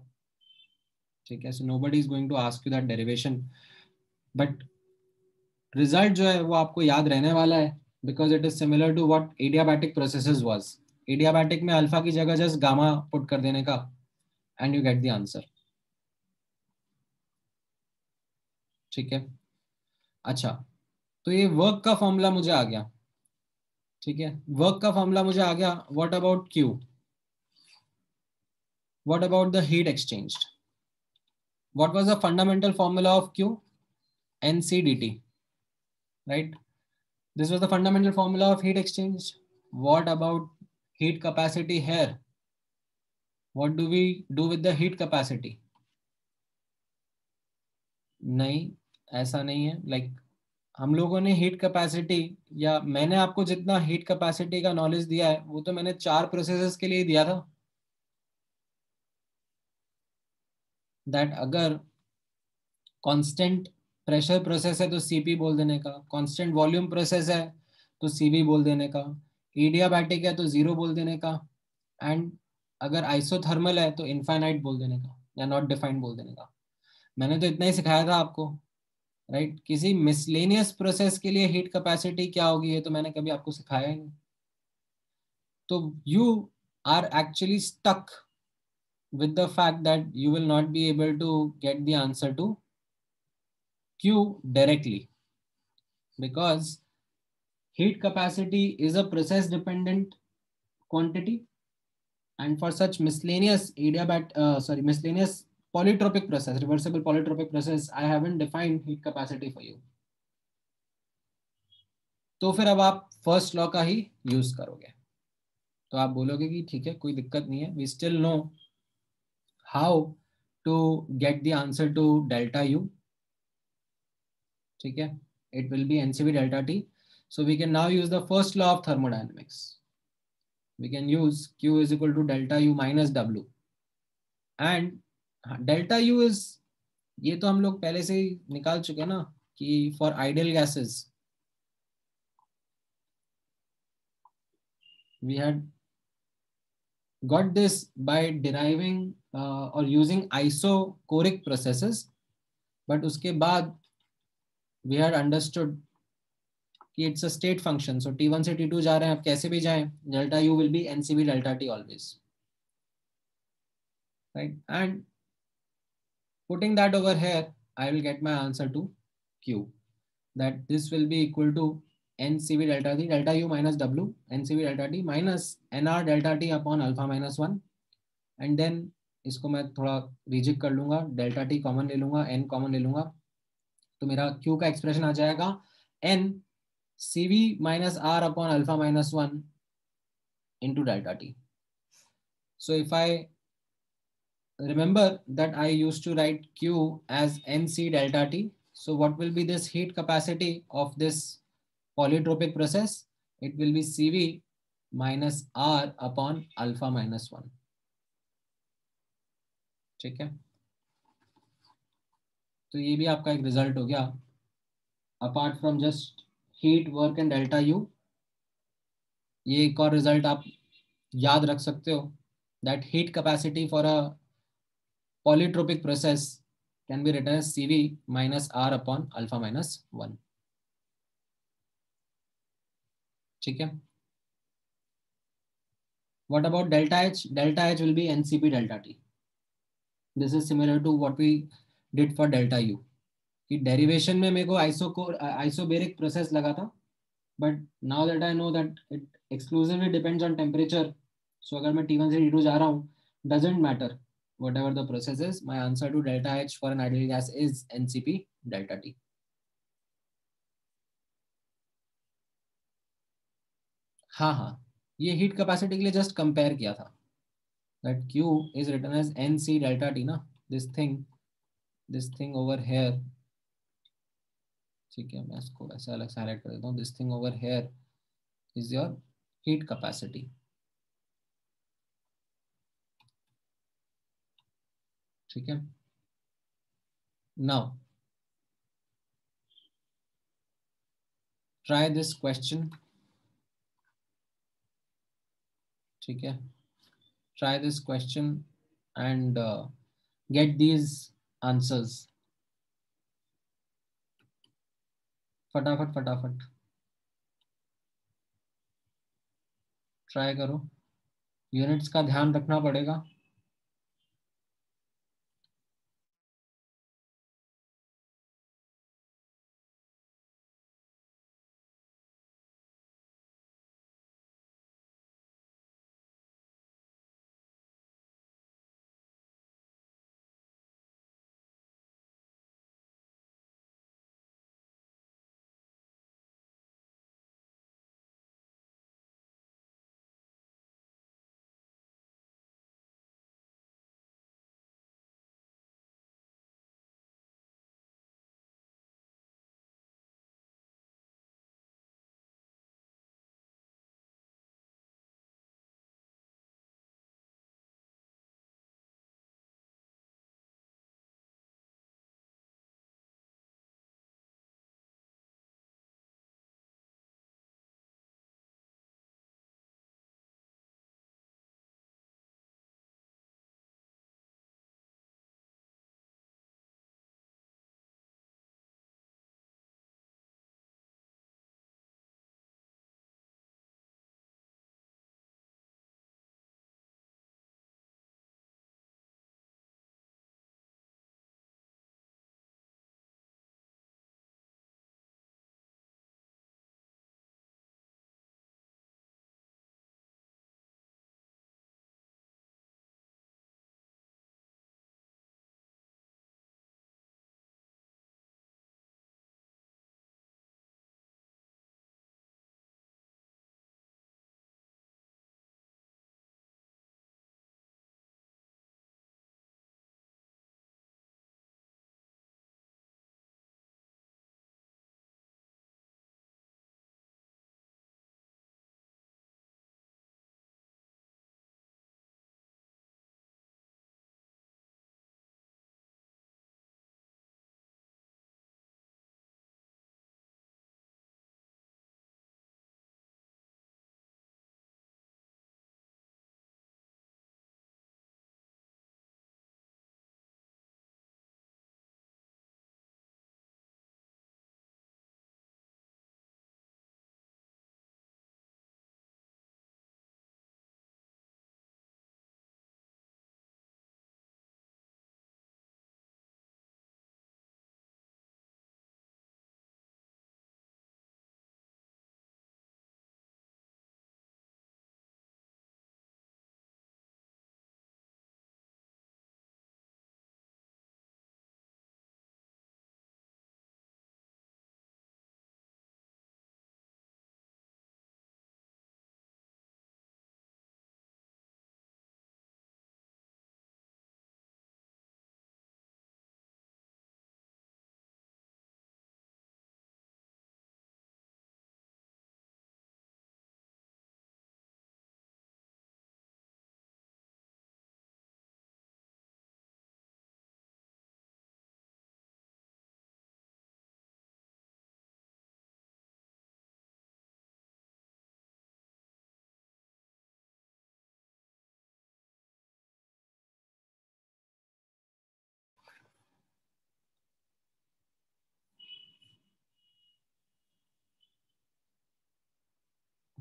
ठीक है। So nobody is going to ask you that derivation, but result जो है वो आपको याद रहने वाला है because it is similar to what adiabatic processes was. Adiabatic में अल्फा की जगह जस्ट गामा पुट कर देने का and you get the answer, ठीक है। अच्छा, तो ये वर्क का फॉर्मूला मुझे आ गया, ठीक है, वर्क का फॉर्मूला मुझे आ गया। What about Q, what about the heat exchanged, what was the fundamental formula of Q? NCDT, right? This was the fundamental formula of heat exchange. What about heat capacity here? What do we do with the heat capacity? नहीं, ऐसा नहीं है। लाइक हम लोगों ने हीट कैपेसिटी, या मैंने आपको जितना हीट कैपेसिटी का नॉलेज दिया है वो तो मैंने 4 प्रोसेसेस के लिए दिया था। दैट अगर कांस्टेंट प्रेशर प्रोसेस है तो CP बोल देने का, कांस्टेंट वॉल्यूम प्रोसेस है तो CV बोल देने का, एडियाबैटिक है तो 0 बोल देने का, एंड अगर आइसोथर्मल है तो इनफाइनाइट बोल देने का या नॉट डिफाइंड बोल देने का। मैंने तो इतना ही सिखाया था आपको, राइट। किसी मिसलेनियस प्रोसेस के लिए हीट कैपेसिटी क्या होगी ये तो मैंने कभी आपको सिखाया ही नहीं। तो you are actually stuck with the fact that you will not be able to get the answer to Q directly, because heat capacity is a process dependent quantity, and for such miscellaneous miscellaneous polytropic process, reversible polytropic process, I haven't defined heat capacity for you. तो फिर अब आप फर्स्ट लॉ का ही यूज करोगे, तो आप बोलोगे कि ठीक है कोई दिक्कत नहीं है, we still know how to get the answer to delta U. ठीक है, it will be NCV delta T. So we can now use the first law of thermodynamics. We can use Q is equal to delta U minus W. And delta U is, ये तो हम लोग पहले से ही निकाल चुके हैं ना कि for ideal gases we had got this by deriving or using isochoric processes, but उसके बाद we had understood कि it's a state function. So T1 से T2 जा रहे हैं, अब कैसे भी जाएं, delta U will be NCV delta T always, right? And putting that over here, I will get my answer to Q. That this will be equal to NCV delta T, delta U minus W, NCV delta T minus NR delta T upon alpha minus 1. And then इसको मैं थोड़ा रिजिक कर लूंगा, डेल्टा टी कॉमन ले लूंगा, एन कॉमन ले लूंगा, तो मेरा क्यू का एक्सप्रेशन आ जाएगा N CV minus R upon alpha minus 1 into delta T. So if I remember that I used to write Q as NC delta T. So what will be this heat capacity of this polytropic process? It will be CV minus R upon alpha minus 1. ठीक है, तो ये भी आपका एक रिजल्ट हो गया. Apart from just heat work and delta U, ये एक और रिजल्ट आप याद रख सकते हो, that heat capacity for a polytropic process can be written as CV minus R upon alpha minus 1. ठीक है, what about delta H? Delta H will be NCP delta T. This is similar to what we did for delta U. कि डेरिवेशन में मेरे को आइसोबेरिक प्रोसेस लगा था, but now that I know that it exclusively depends on temperature. So अगर मैं T1 से T2 जा रहा हूँ, doesn't matter whatever the process is, my answer to delta H for an ideal gas is NCP delta T. हाँ, ये हीट कैपेसिटी के लिए जस्ट कंपेयर किया था, that Q is written as NC delta T ना, this thing over here. ठीक है, मैं इसको वैसे अलग से हाईलाइट कर देता हूँ. This thing over here is your heat capacity. ठीक है, नाउ ट्राई दिस क्वेश्चन. ठीक है, try this question and get these answers. फटाफट फटाफट ट्राई करो, यूनिट्स का ध्यान रखना पड़ेगा.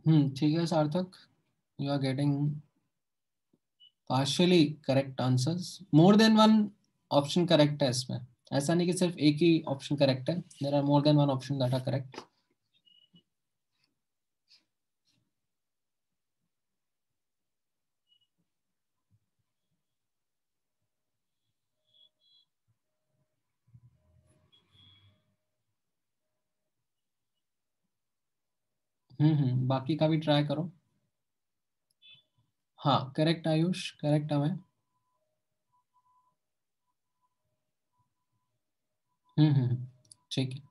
ठीक है Sarthak, you are getting partially correct answers. More than one option correct है इसमें, ऐसा नहीं कि सिर्फ एक ही ऑप्शन करेक्ट है. There are more than one option that are correct. बाकी का भी ट्राई करो. हाँ करेक्ट आयुष, करेक्ट हमें. ठीक है.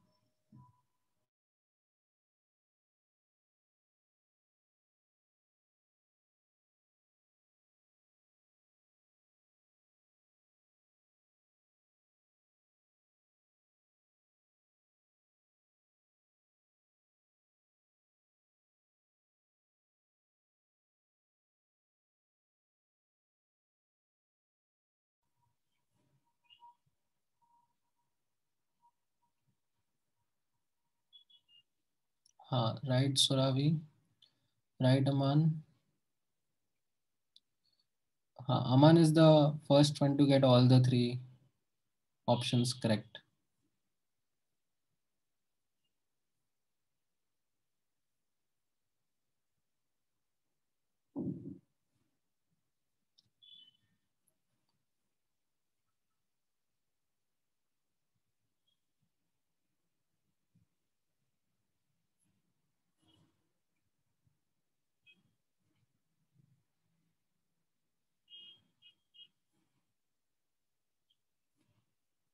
हाँ राइट सुरावी, राइट अमान. हाँ अमान is the first one to get all the three options correct.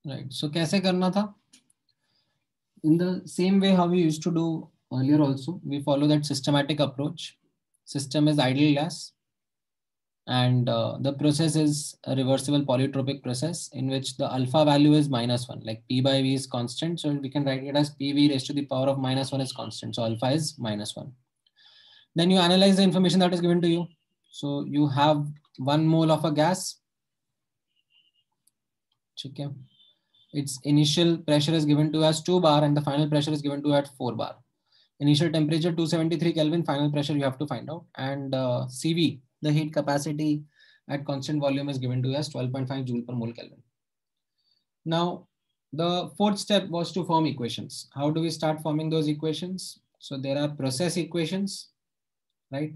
Right, so कैसे करना था? In the same way how we used to do earlier also, we follow that systematic approach. System is ideal gas, and the process is a reversible polytropic process in which the alpha value is -1, like P by V is constant, so we can write it as PV raised to the power of -1 is constant, so alpha is -1. Then you analyze the information that is given to you. So you have 1 mole of a gas. Okay. Its initial pressure is given to as 2 bar and the final pressure is given to at 4 bar. Initial temperature 273 Kelvin, final pressure you have to find out, and CV, the heat capacity at constant volume, is given to as 12.5 joule per mole Kelvin. Now the fourth step was to form equations. How do we start forming those equations? So there are process equations, right,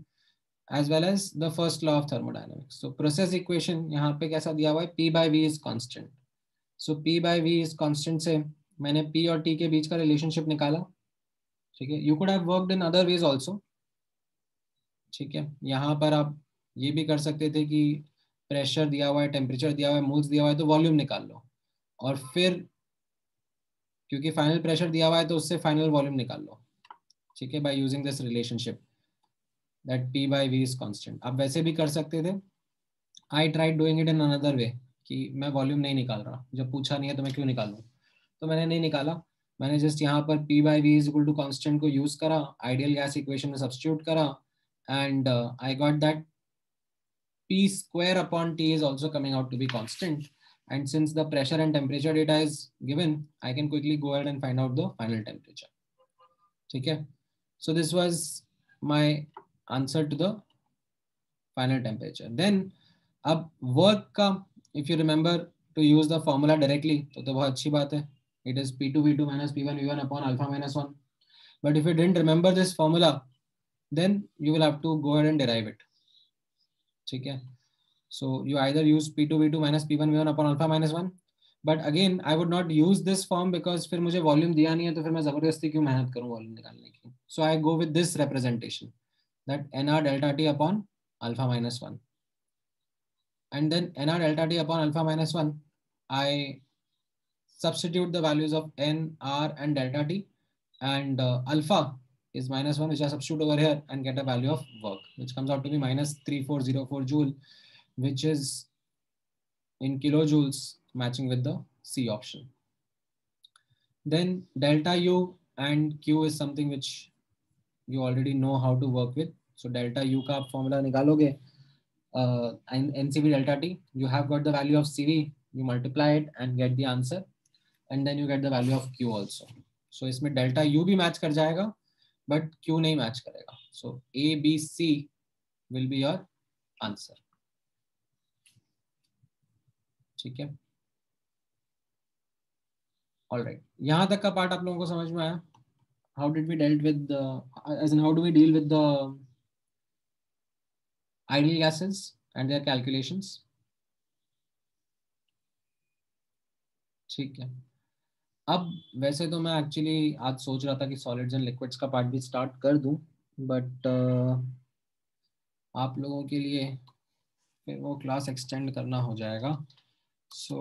as well as the first law of thermodynamics. So process equation यहाँ पे कैसा दिया हुआ है? P by V is constant. So P by V is constant से मैंने P और T के बीच का रिलेशनशिप निकाला. ठीक है. You could have worked in other ways also. ठीक है. यहाँ पर आप ये भी कर सकते थे कि प्रेशर दिया हुआ है, टेम्परेचर दिया हुआ है, मोल्स दिया हुआ है, तो वॉल्यूम निकाल लो, और फिर क्योंकि फाइनल प्रेशर दिया हुआ है तो उससे फाइनल वॉल्यूम निकाल लो. ठीक है, by using this relationship that P by V is constant. आप वैसे भी कर सकते थे. I tried doing it in another way कि मैं वॉल्यूम नहीं निकाल रहा, जब पूछा नहीं है तो मैं क्यों निकालूं, तो मैंने नहीं निकाला. मैंने जस्ट यहाँ पर P by V is equal to constant को यूज करा, आइडियल गैस इक्वेशन में सब्स्टिट्यूट करा, and I got that P square upon T is also coming out to be constant, and since the pressure and temperature data is given, I can quickly go ahead and find out the final temperature. ठीक है. So this was my answer to the final temperature. Then अब वर्क का if you remember to use the formula directly तो बहुत अच्छी बात है. It is P2 V2 minus P1 V1 upon alpha minus 1. But if you didn't remember this formula, then you will have to go ahead and derive it. ठीक है. So you either use P2 V2 minus P1 V1 upon alpha minus 1. But again I would not use this form because फिर मुझे वॉल्यूम दिया नहीं है तो फिर मैं जबरदस्ती क्यों मेहनत करूं वॉल्यूम निकालने की. So I go with this representation, that nr delta T upon alpha minus 1. And then nr delta T upon alpha minus 1, I substitute the values of n, r and delta T, and alpha is -1, which I substitute over here and get a value of work, which comes out to be -3404 joule, which is in kilojoules, matching with the C option. Then delta U and Q is something which you already know how to work with. So delta U का formula निकालोगे, NCV delta T, you have got the value of CV, you multiply it and get the answer, and then you get the value of Q also. So इसमें delta U भी match कर जाएगा, but Q नहीं match करेगा. So A, B, C will be your answer. ठीक है, ऑल राइट. यहाँ तक का पार्ट आप लोगों को समझ में आया? How did we dealt with the, as in how do we deal with the ideal gases and their calculations? ठीक है. अब वैसे तो मैं एक्चुअली आज सोच रहा था कि सॉलिड्स एंड लिक्विड्स का पार्ट भी स्टार्ट कर दूं, बट आप लोगों के लिए फिर वो क्लास एक्सटेंड करना हो जाएगा. सो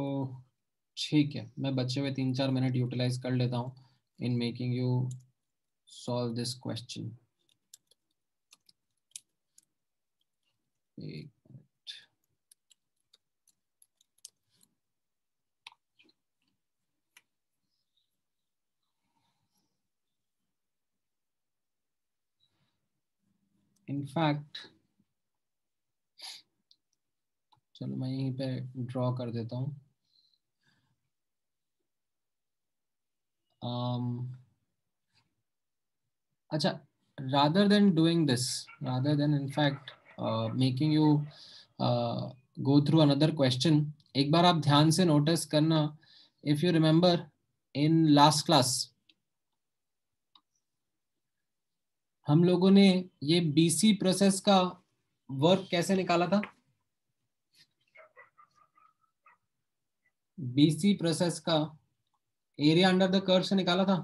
ठीक है, मैं बचे हुए 3-4 मिनट यूटिलाइज कर लेता हूँ in making you solve this question. एक मिनट. इनफैक्ट चलो मैं यहीं पे ड्रॉ कर देता हूँ. अच्छा, rather than doing this, rather than in fact making you go through another question, एक बार आप ध्यान से नोटिस करना. if you remember in last class हम लोगों ने ये BC प्रोसेस का वर्क कैसे निकाला था? BC प्रोसेस का एरिया अंडर द कर्व से निकाला था.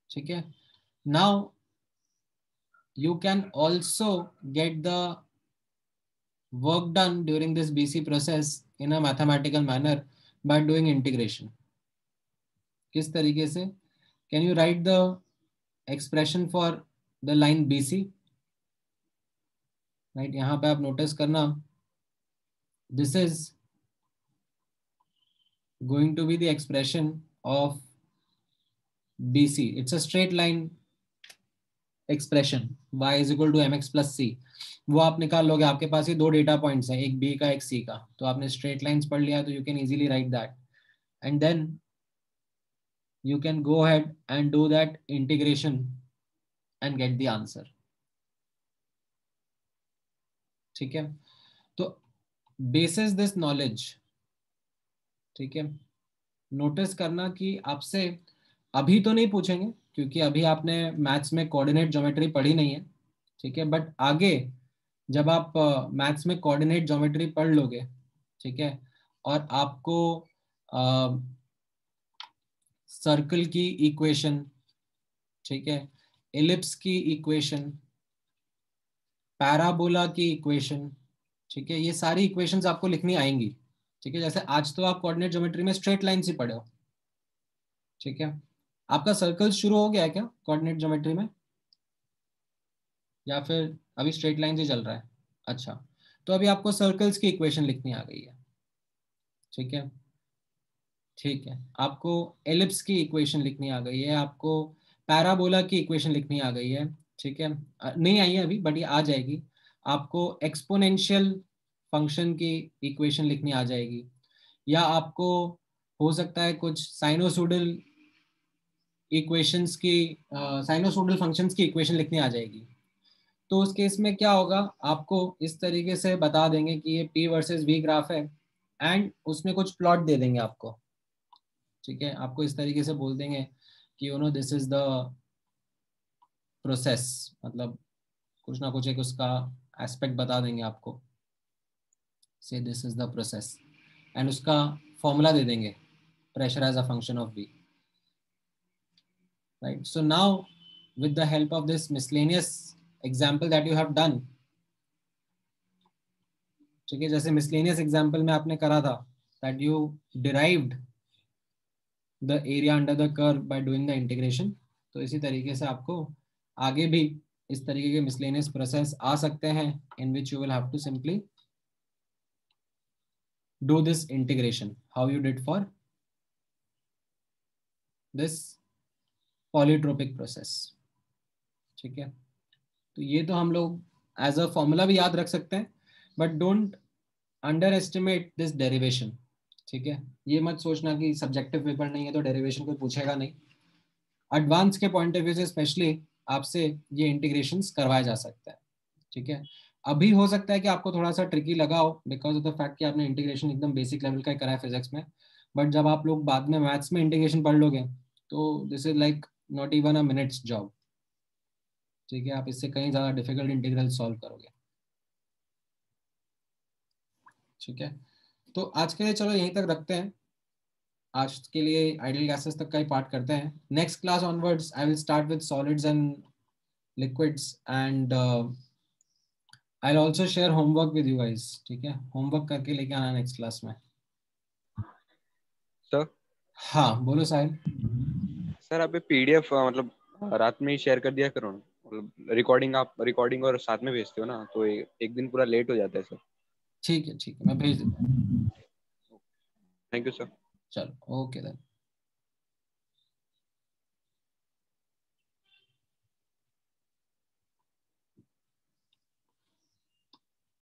ठीक है. Now you can also get the work done during this BC process in a mathematical manner by doing integration. किस तरीके से? Can you write the expression for the line BC? Right, यहाँ पे आप नोटिस करना, this is going to be the expression of BC. It's a straight line expression, y is equal to mx plus c. वो आप निकाल लोगे, आपके पास ये दो डेटा पॉइंट्स हैं, एक b का एक c का, तो आपने स्ट्रेट लाइंस पढ़ लिया तो you can easily write that, and then you can go ahead and do that integration and get the answer. ठीक है. तो basis this knowledge, ठीक है, नोटिस करना कि आपसे अभी तो नहीं पूछेंगे क्योंकि अभी आपने मैथ्स में कोऑर्डिनेट ज्योमेट्री पढ़ी नहीं है. ठीक है, बट आगे जब आप मैथ्स में कोऑर्डिनेट ज्योमेट्री पढ़ लोगे, ठीक है, और आपको सर्कल की इक्वेशन, ठीक है, एलिप्स की इक्वेशन, पैराबोला की इक्वेशन, ठीक है, ये सारी इक्वेशंस आपको लिखनी आएंगी. ठीक है, जैसे आज तो आप कोऑर्डिनेट ज्योमेट्री में स्ट्रेट लाइंस ही पढ़े हो. ठीक है, आपका सर्कल शुरू हो गया है क्या कोऑर्डिनेट ज्योमेट्री में, या फिर अभी स्ट्रेट लाइंस ही चल रहा है? अच्छा, तो अभी आपको सर्कल्स की इक्वेशन लिखनी आ गई है. ठीक है, ठीक है, आपको एलिप्स की इक्वेशन लिखनी आ गई है, आपको पैराबोला की इक्वेशन लिखनी आ गई है. ठीक है, नहीं आई है अभी बट ये आ जाएगी. आपको एक्सपोनेंशियल फंक्शन की इक्वेशन लिखनी आ जाएगी, या आपको हो सकता है कुछ साइनोसोडल इक्वेशंस की, साइनोसोडल फंक्शंस की इक्वेशन लिखनी आ जाएगी. तो उस केस में क्या होगा, आपको इस तरीके से बता देंगे कि ये P वर्सेस V ग्राफ है एंड उसमें कुछ प्लॉट दे देंगे आपको. ठीक है, आपको इस तरीके से बोल देंगे कि you know this is the process, मतलब कुछ ना कुछ एक उसका एस्पेक्ट बता देंगे आपको, so this is the process, and उसका फॉर्मूला दे देंगे, pressure as a function of V. Right, so now with the help of this miscellaneous example that you have done, ठीक है, जैसे miscellaneous example में आपने करा था that you derived the area under the curve by doing the integration, तो इसी तरीके से आपको आगे भी इस तरीके के miscellaneous process आ सकते हैं in which you will have to simply do this integration how you did for this polytropic process. ठीक है, तो ये तो हम लोग एज अ फॉर्मूला भी याद रख सकते हैं, but don't under estimate this derivation. ठीक है, ये मत सोचना कि सब्जेक्टिव पेपर नहीं है तो डेरिवेशन कोई पूछेगा नहीं. एडवांस के पॉइंट ऑफ व्यू से स्पेशली आपसे ये इंटीग्रेशंस करवाए जा सकते हैं, ठीक है। अभी हो सकता है कि आपको थोड़ा सा ट्रिकी लगा हो बिकॉज ऑफ द फैक्ट कि आपने इंटीग्रेशन एकदम बेसिक लेवल का ही करा है फिजिक्स में, बट जब आप लोग बाद में मैथ्स में इंटीग्रेशन पढ़ लोगे तो this is like not even a minutes job, ठीक है। आप इससे कहीं ज़्यादा डिफिकल्ट इंटीग्रल सॉल्व करोगे, ठीक है। तो आज के लिए चलो यहीं तक रखते हैं, आज के लिए आइडियल गैसेस तक का ही पार्ट करते हैं। Next class onwards I will start with solids and liquids and I will also share homework with you guys, ठीक है। होमवर्क करके लेके आना नेक्स्ट क्लास में। सर हाँ बोलो साहिल। सर आप पीडीएफ मतलब रात में ही शेयर कर दिया करो ना, मतलब रिकॉर्डिंग आप रिकॉर्डिंग और साथ में भेजते हो ना, तो एक दिन पूरा लेट हो जाता है सर। ठीक है मैं भेज देता हूँ। Thank you sir. चलो ओके देन।